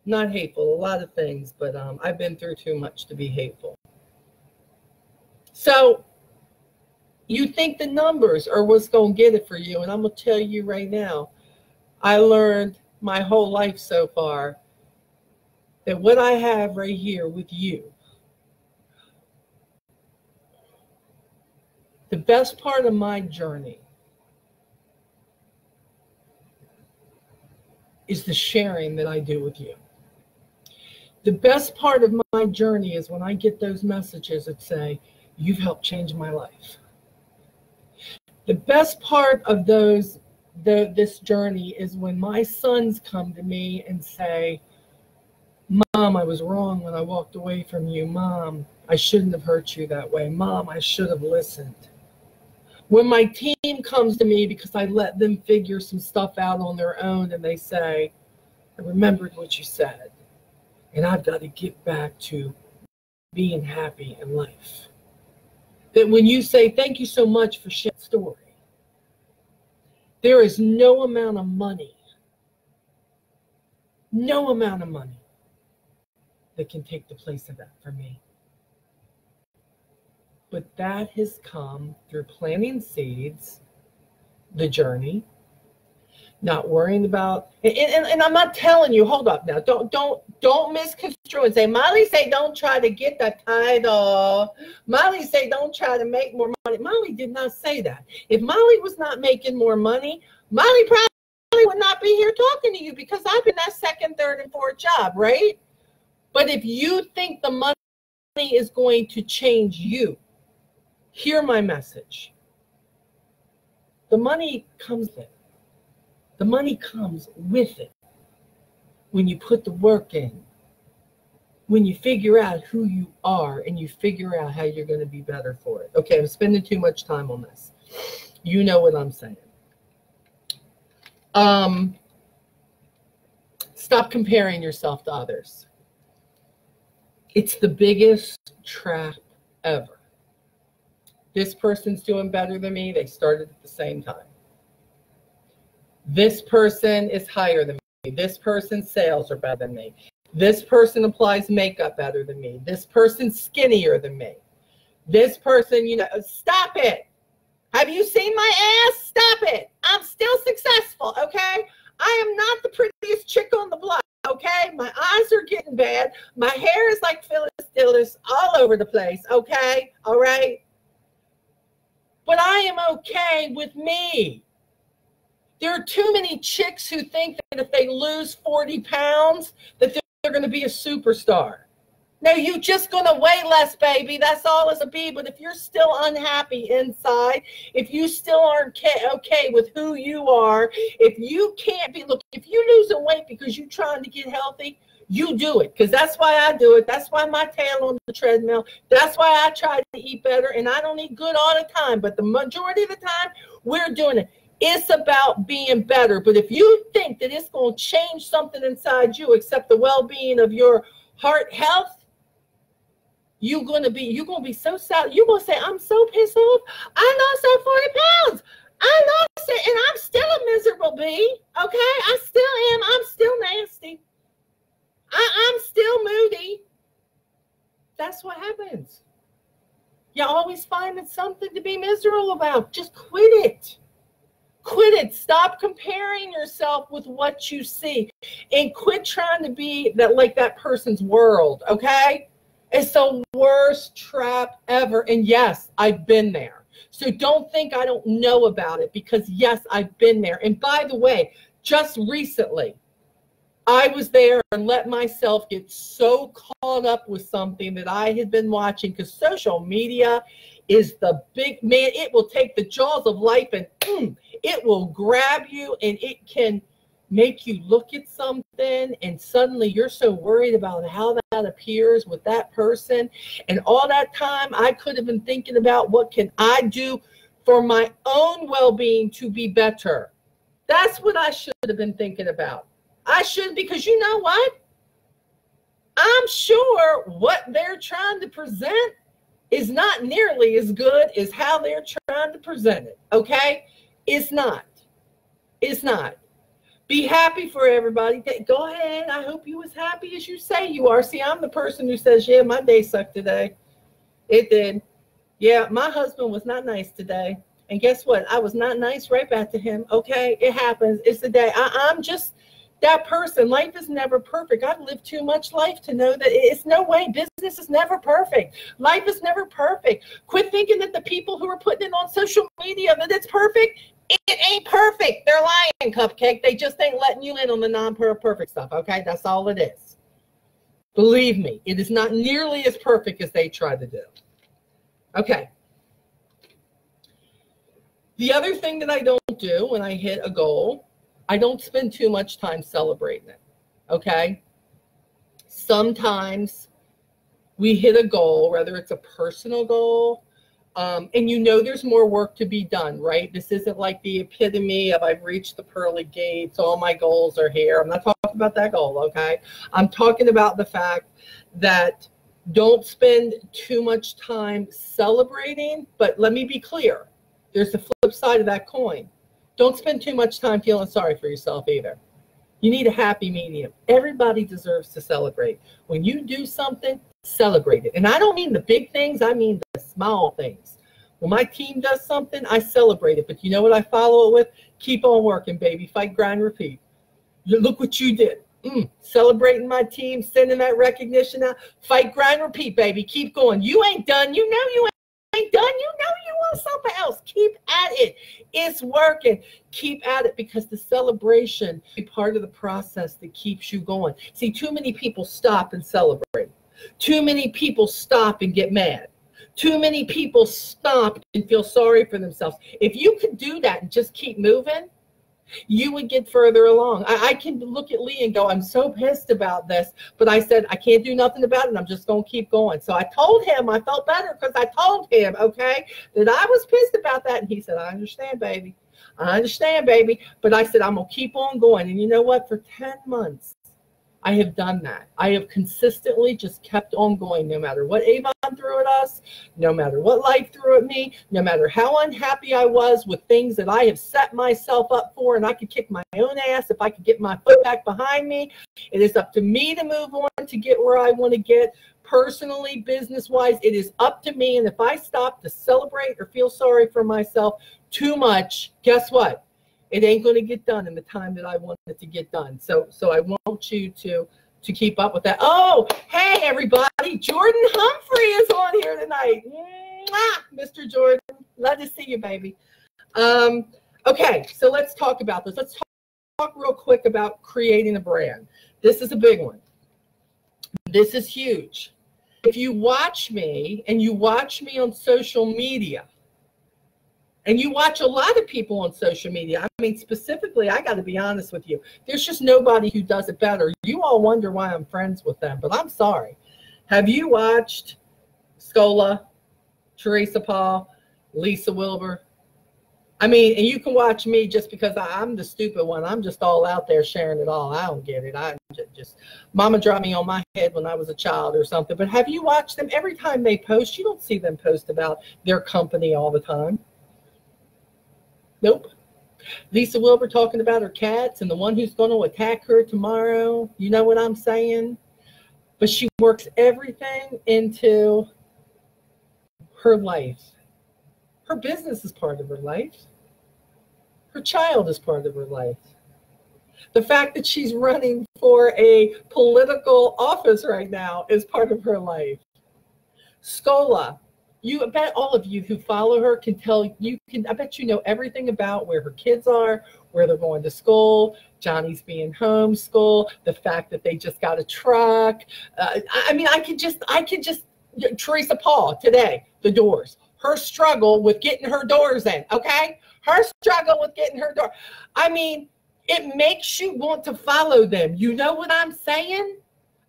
Not hateful. A lot of things, but I've been through too much to be hateful. So you think the numbers are what's going to get it for you. And I'm going to tell you right now, I learned my whole life so far that what I have right here with you, the best part of my journey is the sharing that I do with you. The best part of my journey is when I get those messages that say, you've helped change my life. The best part of this journey is when my sons come to me and say, Mom, I was wrong when I walked away from you. Mom, I shouldn't have hurt you that way. Mom, I should have listened. When my team comes to me because I let them figure some stuff out on their own and they say, I remembered what you said, and I've got to get back to being happy in life. That when you say, thank you so much for sharing the story, there is no amount of money that can take the place of that for me. But that has come through planting seeds, the journey, not worrying about, and I'm not telling you, hold up now, don't misconstrue and say, Molly say don't try to get the title. Molly say don't try to make more money. Molly did not say that. If Molly was not making more money, Molly probably would not be here talking to you, because I've been that second, third, and fourth job, right? But if you think the money is going to change you, hear my message. The money comes with it. The money comes with it when you put the work in, when you figure out who you are and you figure out how you're going to be better for it. Okay, I'm spending too much time on this. You know what I'm saying. Stop comparing yourself to others. It's the biggest trap ever. This person's doing better than me. They started at the same time. This person is higher than me. This person's sales are better than me. This person applies makeup better than me. This person's skinnier than me. This person, stop it. Have you seen my ass? Stop it. I'm still successful, okay? I am not the prettiest chick on the block, okay? My eyes are getting bad. My hair is like Phyllis Dillis all over the place, okay? All right? But I am okay with me. There are too many chicks who think that if they lose 40 pounds, that they're going to be a superstar. No, you're just going to weigh less, baby. That's all it's a be. But if you're still unhappy inside, if you still aren't okay with who you are, if you can't be, look, if you're losing weight because you're trying to get healthy, you do it. Because that's why I do it. That's why my tail on the treadmill. That's why I try to eat better. And I don't eat good all the time. But the majority of the time, we're doing it. It's about being better. But if you think that it's going to change something inside you except the well-being of your heart health, you're going to be so sad. You're going to say, I'm so pissed off. I lost that 40 pounds. I lost it, and I'm still a miserable bee. Okay? I still am. I'm still nasty. I'm still moody. That's what happens. You always find something to be miserable about. Just quit it. Quit it. Stop comparing yourself with what you see, and quit trying to be that person's world. Okay? It's the worst trap ever. And yes, I've been there. So don't think I don't know about it, because yes, I've been there. And by the way, just recently, I was there and let myself get so caught up with something that I had been watching, because social media is the big man. It will take the jaws of life and it will grab you, and it can make you look at something, and suddenly you're so worried about how that appears with that person. And all that time I could have been thinking about, what can I do for my own well-being to be better? That's what I should have been thinking about. I should, because you know what? I'm sure what they're trying to present is not nearly as good as how they're trying to present it. Okay? It's not. It's not. Be happy for everybody. Go ahead. I hope you as happy as you say you are. See, I'm the person who says, yeah, my day sucked today. It did. Yeah, my husband was not nice today. And guess what? I was not nice right back to him. Okay, it happens. It's the day. I'm just that person. Life is never perfect. I've lived too much life to know that it's no way. Business is never perfect. Life is never perfect. Quit thinking that the people who are putting it on social media that it's perfect. It ain't perfect. They're lying, Cupcake. They just ain't letting you in on the non-perfect stuff, okay? That's all it is. Believe me, it is not nearly as perfect as they try to do. Okay. The other thing that I don't do when I hit a goal, I don't spend too much time celebrating it, okay? Sometimes we hit a goal, whether it's a personal goal, and you know there's more work to be done, right? This isn't like the epitome of I've reached the pearly gates, all my goals are here. I'm not talking about that goal, okay? I'm talking about the fact that don't spend too much time celebrating, but let me be clear. There's the flip side of that coin. Don't spend too much time feeling sorry for yourself either. You need a happy medium. Everybody deserves to celebrate. When you do something, celebrate it. And I don't mean the big things, I mean the small things. When my team does something, I celebrate it. But you know what I follow it with? Keep on working, baby. Fight, grind, repeat. Look what you did. Celebrating my team, sending that recognition out. Fight, grind, repeat, baby. Keep going. You ain't done. You know you ain't done. You know you want something else. Keep at it. It's working. Keep at it, because the celebration is part of the process that keeps you going. See, too many people stop and celebrate. Too many people stop and get mad. Too many people stop and feel sorry for themselves. If you could do that and just keep moving, you would get further along. I can look at Lee and go, I'm so pissed about this, but I said, I can't do nothing about it. I'm just going to keep going. So I told him, I felt better because I told him, okay, that I was pissed about that. And he said, I understand, baby. I understand, baby. But I said, I'm going to keep on going. And you know what? For 10 months, I have done that. I have consistently just kept on going, no matter what Avon threw at us, no matter what life threw at me, no matter how unhappy I was with things that I have set myself up for, and I could kick my own ass if I could get my foot back behind me. It is up to me to move on to get where I want to get. Personally, business-wise, it is up to me. And if I stop to celebrate or feel sorry for myself too much, guess what? It ain't going to get done in the time that I want it to get done. So I want you to keep up with that. Oh, hey, everybody. Jordan Humphrey is on here tonight. Mwah, Mr. Jordan. Glad to see you, baby. Okay, so let's talk about this. Let's talk real quick about creating a brand. This is a big one. This is huge. If you watch me, and you watch me on social media, and you watch a lot of people on social media. I mean, specifically, I got to be honest with you. There's just nobody who does it better. You all wonder why I'm friends with them, but I'm sorry. Have you watched Scola, Teresa Paul, Lisa Wilbur? I mean, and you can watch me just because I'm the stupid one. I'm just all out there sharing it all. I don't get it. I just mama dropped me on my head when I was a child or something. But have you watched them? Every time they post, you don't see them post about their company all the time. Nope. Lisa Wilbur talking about her cats and the one who's going to attack her tomorrow. You know what I'm saying? But she works everything into her life. Her business is part of her life. Her child is part of her life. The fact that she's running for a political office right now is part of her life. Scola, I bet all of you who follow her can tell I bet you know everything about where her kids are, where they're going to school, Johnny's being homeschooled, the fact that they just got a truck. I mean, I could just, Teresa Paul today, the doors. Her struggle with getting her doors in, okay? Her struggle with getting her door. I mean, it makes you want to follow them. You know what I'm saying?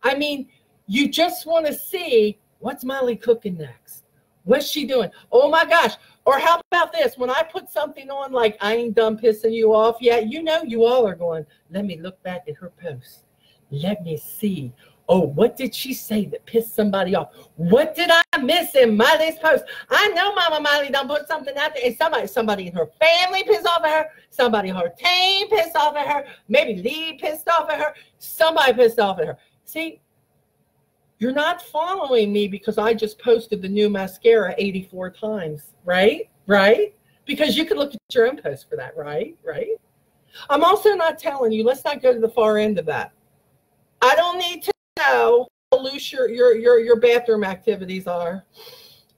I mean, you just want to see, what's Molly cooking next? What's she doing? Oh my gosh. Or how about this? When I put something on like, I ain't done pissing you off yet, you know you all are going, let me look back at her post. Let me see. Oh, what did she say that pissed somebody off? What did I miss in Molly's post? I know Mama Molly done put something out there, and somebody in her family pissed off at her, somebody in her team pissed off at her, maybe Lee pissed off at her, somebody pissed off at her. See, you're not following me because I just posted the new mascara 84 times, right? Right? Because you could look at your own post for that, right? Right? I'm also not telling you, let's not go to the far end of that. I don't need to know how loose your bathroom activities are.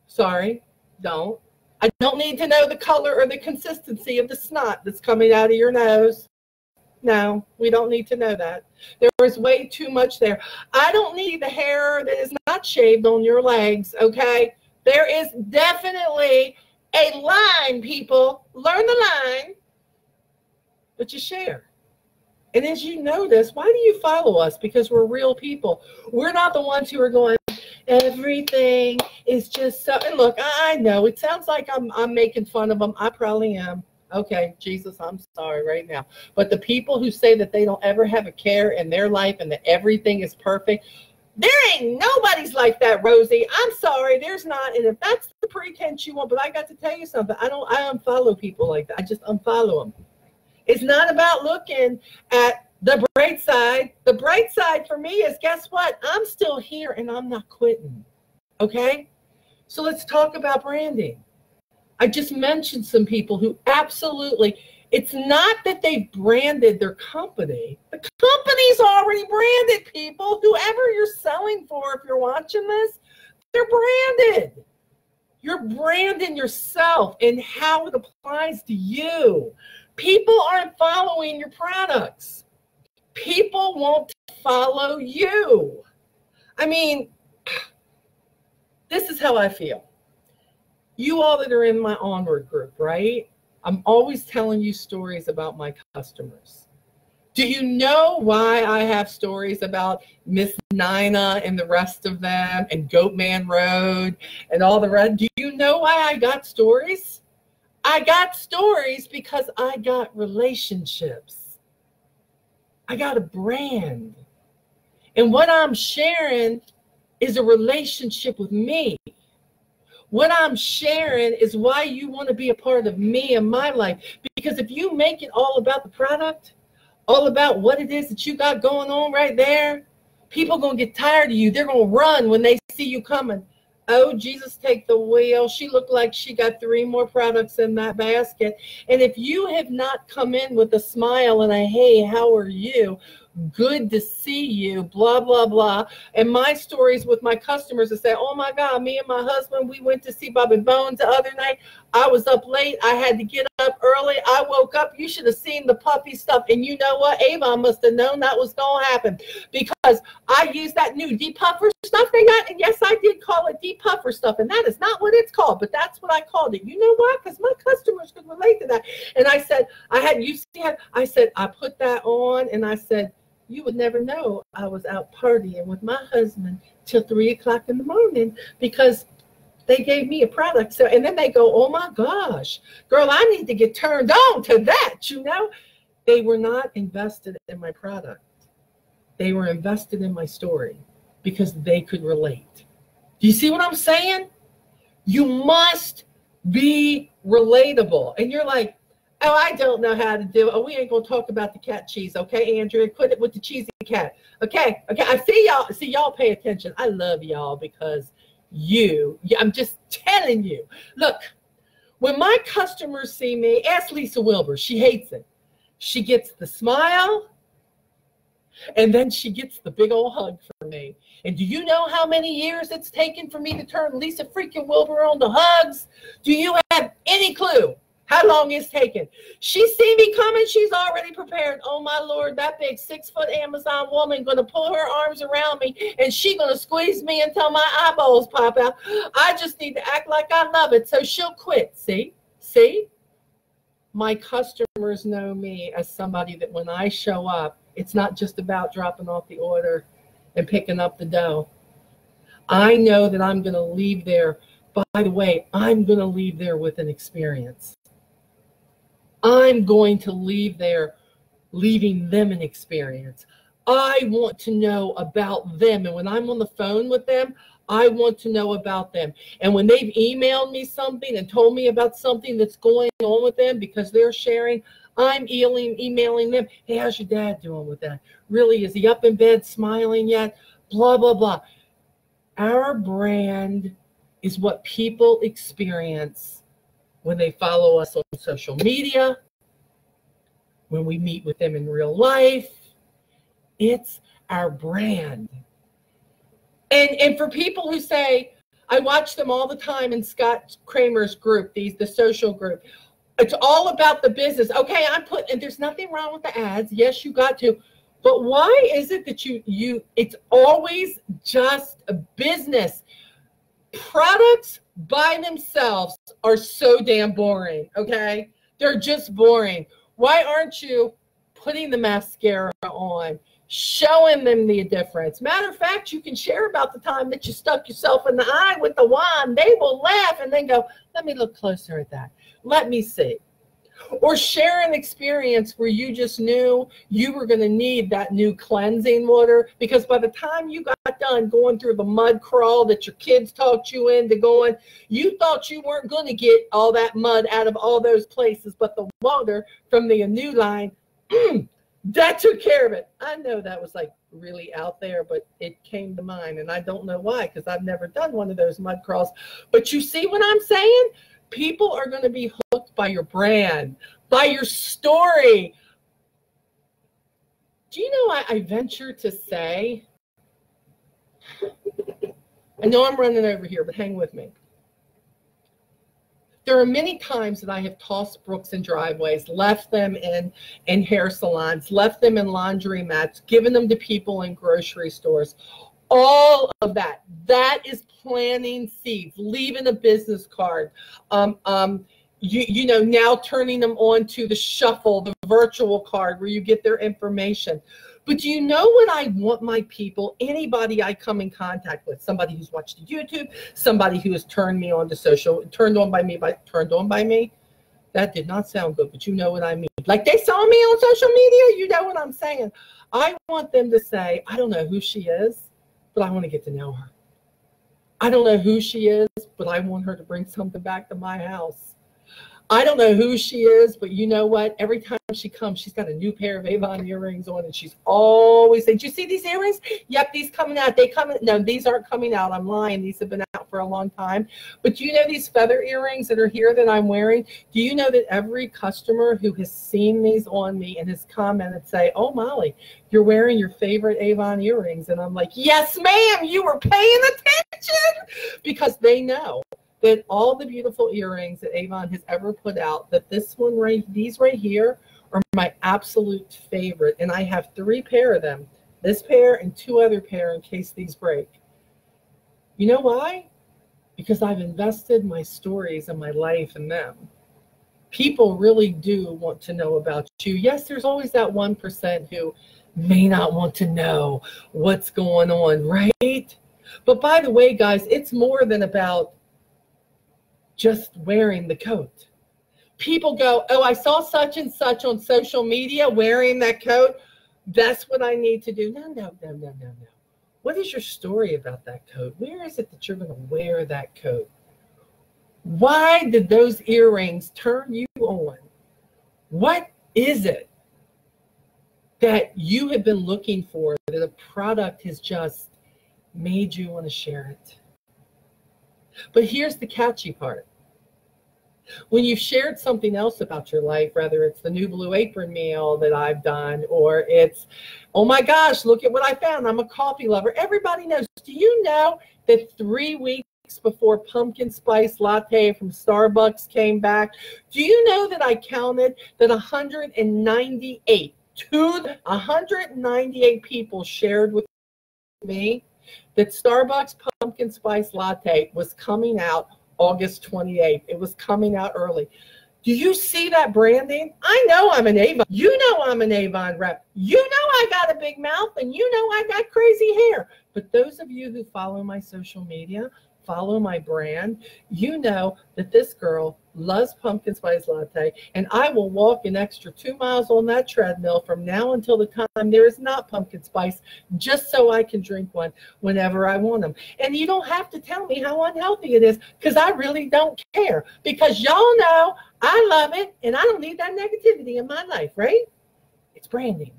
Sorry, don't. I don't need to know the color or the consistency of the snot that's coming out of your nose. No, we don't need to know that. There is way too much there. I don't need the hair that is not shaved on your legs, okay? There is definitely a line, people. Learn the line, but you share. And as you notice, why do you follow us? Because we're real people. We're not the ones who are going, everything is just so. And look, I know it sounds like I'm making fun of them. I probably am. Okay, Jesus, I'm sorry right now. But the people who say that they don't ever have a care in their life and that everything is perfect, there ain't nobody's like that, Rosie. I'm sorry, there's not. And if that's the pretense you want, but I got to tell you something. I unfollow people like that. I just unfollow them. It's not about looking at the bright side. The bright side for me is, guess what? I'm still here and I'm not quitting. Okay? So let's talk about branding. I just mentioned some people who absolutely, it's not that they've branded their company. The company's already branded, people. Whoever you're selling for, if you're watching this, they're branded. You're branding yourself and how it applies to you. People aren't following your products. People want to follow you. I mean, this is how I feel. You all that are in my Onward group, right? I'm always telling you stories about my customers. Do you know why I have stories about Miss Nina and the rest of them and Goatman Road and all the rest? Do you know why I got stories? I got stories because I got relationships. I got a brand. And what I'm sharing is a relationship with me. What I'm sharing is why you want to be a part of me and my life. Because if you make it all about the product, all about what it is that you got going on right there, people are going to get tired of you. They're going to run when they see you coming. Oh, Jesus, take the wheel. She looked like she got 3 more products in that basket. And if you have not come in with a smile and a, hey, how are you? Good to see you, blah, blah, blah. And my stories with my customers is say, oh my God, me and my husband, we went to see Bobby Bones the other night. I was up late. I had to get up early. I woke up. You should have seen the puppy stuff. And you know what? Avon must have known that was going to happen because I used that new depuffer stuff they got. And yes, I did call it depuffer stuff. And that is not what it's called, but that's what I called it. You know why? Because my customers could relate to that. And I said, I said, I put that on and I said, you would never know I was out partying with my husband till 3 o'clock in the morning because they gave me a product. So, and then they go, oh my gosh, girl, I need to get turned on to that. You know, they were not invested in my product. They were invested in my story because they could relate. Do you see what I'm saying? You must be relatable. And you're like, oh, I don't know how to do it. Oh, we ain't going to talk about the cat cheese. Okay, Andrea, quit it with the cheesy cat. Okay. I see y'all. See, y'all pay attention. I love y'all because I'm just telling you. Look, when my customers see me, ask Lisa Wilbur. She hates it. She gets the smile, and then she gets the big old hug from me. And do you know how many years it's taken for me to turn Lisa freaking Wilbur on to hugs? Do you have any clue how long it's taken? She see me coming, she's already prepared. Oh my Lord, that big 6-foot Amazon woman gonna pull her arms around me and she gonna squeeze me until my eyeballs pop out. I just need to act like I love it. So she'll quit. See? My customers know me as somebody that when I show up, it's not just about dropping off the order and picking up the dough. I know that I'm going to leave there. By the way, I'm going to leave there with an experience. I'm going to leave there leaving them an experience. I want to know about them. And when I'm on the phone with them, I want to know about them. And when they've emailed me something and told me about something that's going on with them because they're sharing, I'm emailing them. Hey, how's your dad doing with that? Really, is he up in bed smiling yet? Blah, blah, blah. Our brand is what people experience when they follow us on social media, when we meet with them in real life. It's our brand. And for people who say, I watch them all the time in Scott Kramer's group, the social group. It's all about the business. Okay, and there's nothing wrong with the ads. Yes, you got to. But why is it that it's always just a business? Products by themselves are so damn boring, okay? They're just boring. Why aren't you putting the mascara on, showing them the difference? Matter of fact, you can share about the time that you stuck yourself in the eye with the wand. They will laugh and then go, let me look closer at that. Let me see. Or share an experience where you just knew you were going to need that new cleansing water because by the time you got done going through the mud crawl that your kids talked you into going, you thought you weren't going to get all that mud out of all those places, but the water from the new line, that took care of it. I know that was like really out there, but it came to mind, and I don't know why because I've never done one of those mud crawls. But you see what I'm saying? People are going to be hooked by your brand, by your story. Do you know, I venture to say, I know I'm running over here, but hang with me. There are many times that I have tossed brooks in driveways, left them in hair salons, left them in laundromats, given them to people in grocery stores. All of that is planting seeds, leaving a business card, you know, now turning them on to the shuffle, the virtual card where you get their information. But do you know what I want my people, anybody I come in contact with, somebody who's watched YouTube, somebody who has turned me on to social, turned on by me, that did not sound good, but you know what I mean. Like they saw me on social media, you know what I'm saying. I want them to say, I don't know who she is, but I want to get to know her. I don't know who she is, but I want her to bring something back to my house. I don't know who she is, but you know what? Every time she comes, she's got a new pair of Avon earrings on, and she's always saying, do you see these earrings? Yep, these coming out. No, these aren't coming out. I'm lying. These have been out for a long time. But do you know these feather earrings that are here that I'm wearing? Do you know that every customer who has seen these on me and has commented say, oh, Molly, you're wearing your favorite Avon earrings? And I'm like, yes, ma'am, you were paying attention, because they know that all the beautiful earrings that Avon has ever put out, that these right here are my absolute favorite. And I have 3 pair of them, this pair and 2 other pair in case these break. You know why? Because I've invested my stories and my life in them. People really do want to know about you. Yes, there's always that 1% who may not want to know what's going on, right? But by the way, guys, it's more than about just wearing the coat. People go, oh, I saw such and such on social media wearing that coat. That's what I need to do. No. What is your story about that coat? Where is it that you're going to wear that coat? Why did those earrings turn you on? What is it that you have been looking for, that a product has just made you want to share it? But here's the catchy part. When you've shared something else about your life, whether it's the new Blue Apron meal that I've done, or it's, oh my gosh, look at what I found, I'm a coffee lover. Everybody knows. Do you know that 3 weeks before pumpkin spice latte from Starbucks came back, do you know that I counted that 198 people shared with me that Starbucks pumpkin spice latte was coming out August 28th. It was coming out early. Do you see that branding? I know I'm an Avon. You know I'm an Avon rep. You know I got a big mouth, and you know I got crazy hair. But those of you who follow my social media, follow my brand, you know that this girl loves pumpkin spice latte, and I will walk an extra 2 miles on that treadmill from now until the time there is not pumpkin spice, just so I can drink one whenever I want them. And you don't have to tell me how unhealthy it is, because I really don't care, because y'all know I love it, and I don't need that negativity in my life, right? It's branding.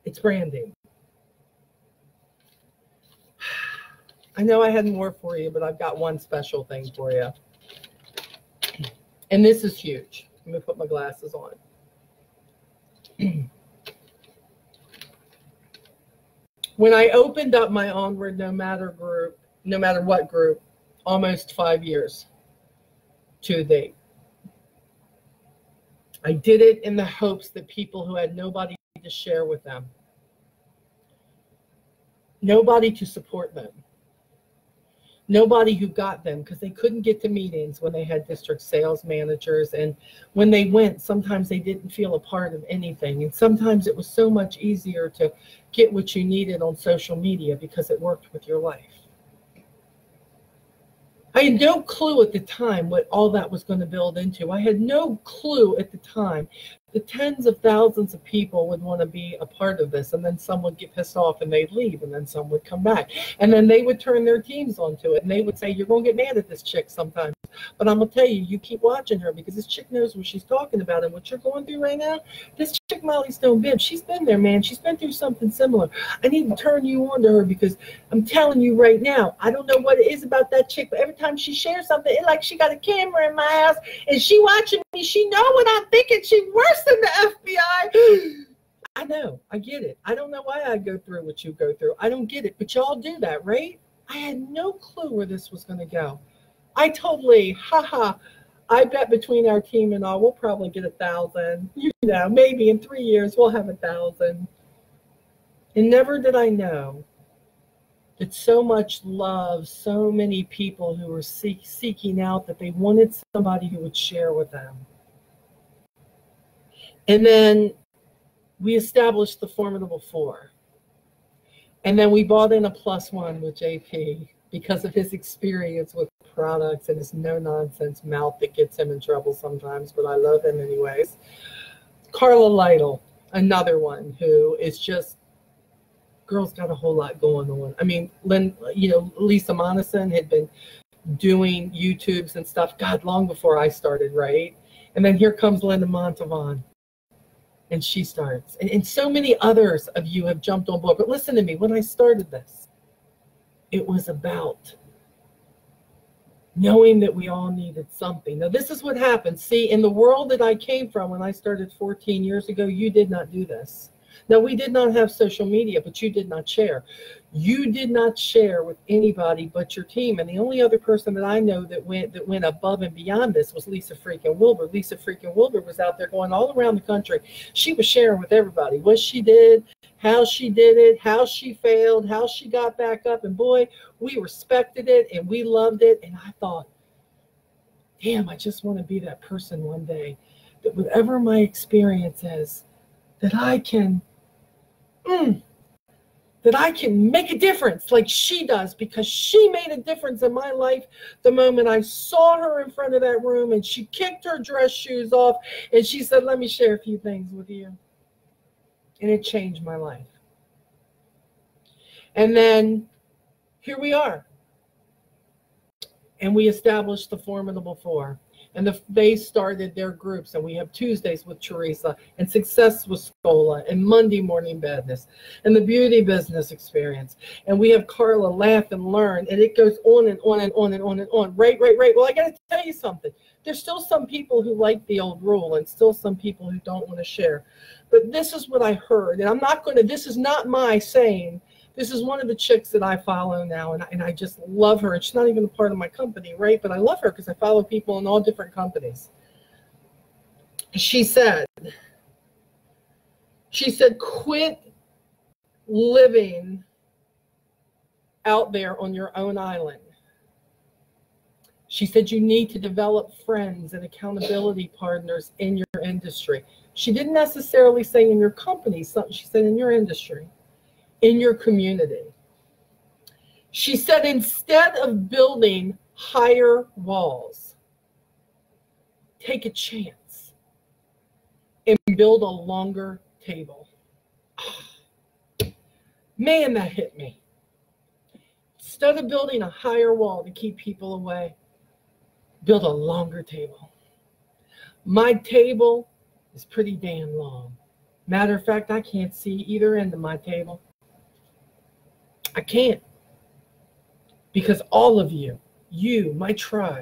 It's branding. I know I had more for you, but I've got one special thing for you. And this is huge. Let me put my glasses on. When I opened up my Onward no matter what group, almost 5 years to date, I did it in the hopes that people who had nobody to share with them, nobody to support them, nobody who got them, because they couldn't get to meetings when they had district sales managers. And when they went, sometimes they didn't feel a part of anything. And sometimes it was so much easier to get what you needed on social media because it worked with your life. I had no clue at the time what all that was going to build into. I had no clue at the time the tens of thousands of people would want to be a part of this, and then some would get pissed off and they'd leave, and then some would come back, and then they would turn their teams onto it, and they would say, you're going to get mad at this chick sometimes, but I'm going to tell you, you keep watching her, because this chick knows what she's talking about. And what you're going through right now, this chick Molly Stone Bibb, she's been there, man. She's been through something similar. I need to turn you on to her, because I'm telling you right now, I don't know what it is about that chick, but every time she shares something, it's like she got a camera in my house and she watching me. She know what I'm thinking. She's worse than the FBI. I know. I get it. I don't know why I go through what you go through. I don't get it. But y'all do that, right? I had no clue where this was going to go. I totally, I bet between our team and all, we'll probably get 1,000. You know, maybe in 3 years we'll have 1,000. And never did I know that so much love, so many people who were seeking out, that they wanted somebody who would share with them. And then we established the Formidable Four. And then we brought in a +1 with JP because of his experience with products and his no-nonsense mouth that gets him in trouble sometimes, but I love him anyways. Carla Lytle, another one who is just, girl's got a whole lot going on. I mean, Lisa Monison had been doing YouTubes and stuff, God, long before I started, right? And then here comes Linda Montavon, and she starts. And so many others of you have jumped on board. But listen to me, when I started this, it was about knowing that we all needed something. Now, this is what happened. See, in the world that I came from when I started 14 years ago, you did not do this. Now, we did not have social media, but you did not share. You did not share with anybody but your team. And the only other person that I know that went above and beyond this was Lisa freaking Wilbur. Lisa freaking Wilbur was out there going all around the country. She was sharing with everybody what she did, how she did it, how she failed, how she got back up. And boy, we respected it and we loved it. And I thought, damn, I just want to be that person one day, that whatever my experience is, that I can that I can make a difference like she does, because she made a difference in my life the moment I saw her in front of that room and she kicked her dress shoes off and she said, let me share a few things with you. And it changed my life. And then here we are. And we established the Formidable Four. And they started their groups. And we have Tuesdays with Teresa, and Success with Scola, and Monday Morning Badness, and the Beauty Business Experience. And we have Carla Laugh and Learn. And it goes on and on and on and on and on. Right. Well, I got to tell you something. There's still some people who like the old rule, and still some people who don't want to share. But this is what I heard. And this is not my saying. This is one of the chicks that I follow now, and I just love her. And she's not even a part of my company, right? But I love her because I follow people in all different companies. She said, quit living out there on your own island. She said you need to develop friends and accountability partners in your industry. She didn't necessarily say in your company, she said in your industry. In your community. She said, instead of building higher walls, take a chance and build a longer table. Man, that hit me. Instead of building a higher wall to keep people away, build a longer table. My table is pretty damn long. Matter of fact, I can't see either end of my table. I can't, because all of you, my tribe,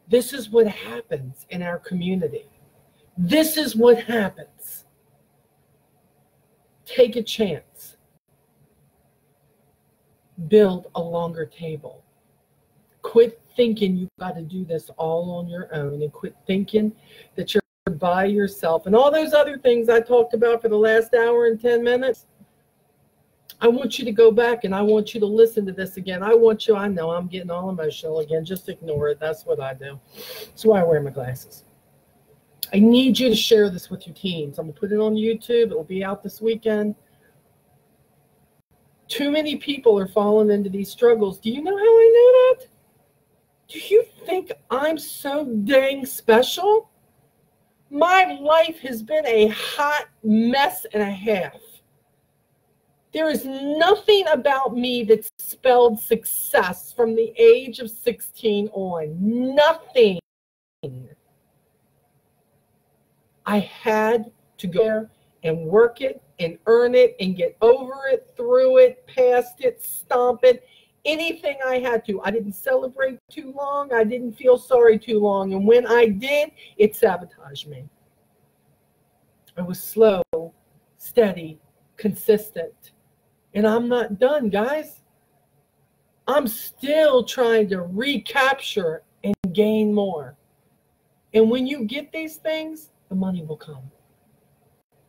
this is what happens in our community. This is what happens. Take a chance. Build a longer table. Quit thinking you've got to do this all on your own, and quit thinking that you're by yourself and all those other things I talked about for the last hour and 10 minutes. I want you to go back and I want you to listen to this again. I know I'm getting all emotional again. Just ignore it. That's what I do. That's why I wear my glasses. I need you to share this with your teams. I'm going to put it on YouTube. It will be out this weekend. Too many people are falling into these struggles. Do you know how I know that? Do you think I'm so dang special? My life has been a hot mess and a half. There is nothing about me that spelled success from the age of 16 on. Nothing. I had to go there and work it and earn it and get over it, through it, past it, stomp it, anything I had to. I didn't celebrate too long. I didn't feel sorry too long. And when I did, it sabotaged me. I was slow, steady, consistent. And I'm not done, guys. I'm still trying to recapture and gain more. And when you get these things, the money will come.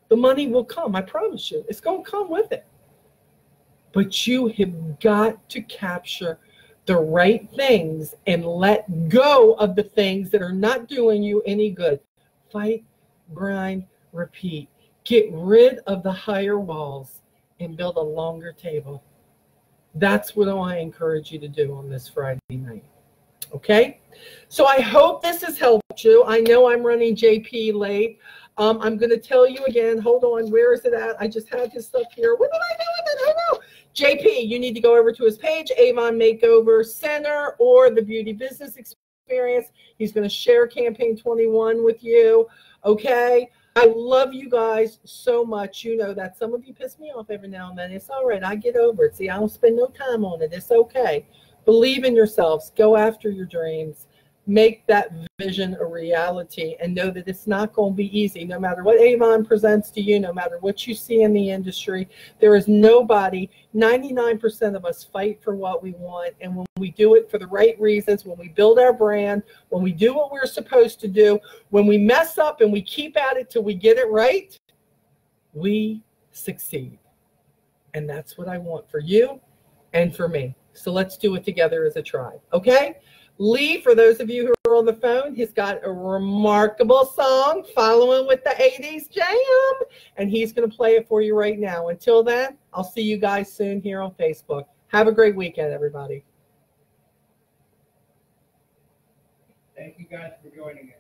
The money will come. I promise you. It's going to come with it. But you have got to capture the right things and let go of the things that are not doing you any good. Fight, grind, repeat. Get rid of the higher walls and build a longer table. That's what I encourage you to do on this Friday night. Okay? So I hope this has helped you. I know I'm running JP late. I'm going to tell you again. Hold on. Where is it at? I just had his stuff here. What did I do with it? I don't know. JP, you need to go over to his page, Avon Makeover Center or the Beauty Business Experience. He's going to share Campaign 21 with you. Okay? I love you guys so much. You know that. Some of you piss me off every now and then. It's all right. I get over it. See, I don't spend no time on it. It's okay. Believe in yourselves. Go after your dreams. Make that vision a reality and know that it's not going to be easy. No matter what Avon presents to you, no matter what you see in the industry, there is nobody, 99% of us fight for what we want. And when we do it for the right reasons, when we build our brand, when we do what we're supposed to do, when we mess up and we keep at it till we get it right, we succeed. And that's what I want for you and for me. So let's do it together as a tribe. Okay? Lee, for those of you who are on the phone. He's got a remarkable song following with the 80s jam, and he's going to play it for you right now. Until then, I'll see you guys soon here on Facebook. Have a great weekend, everybody. Thank you guys for joining us.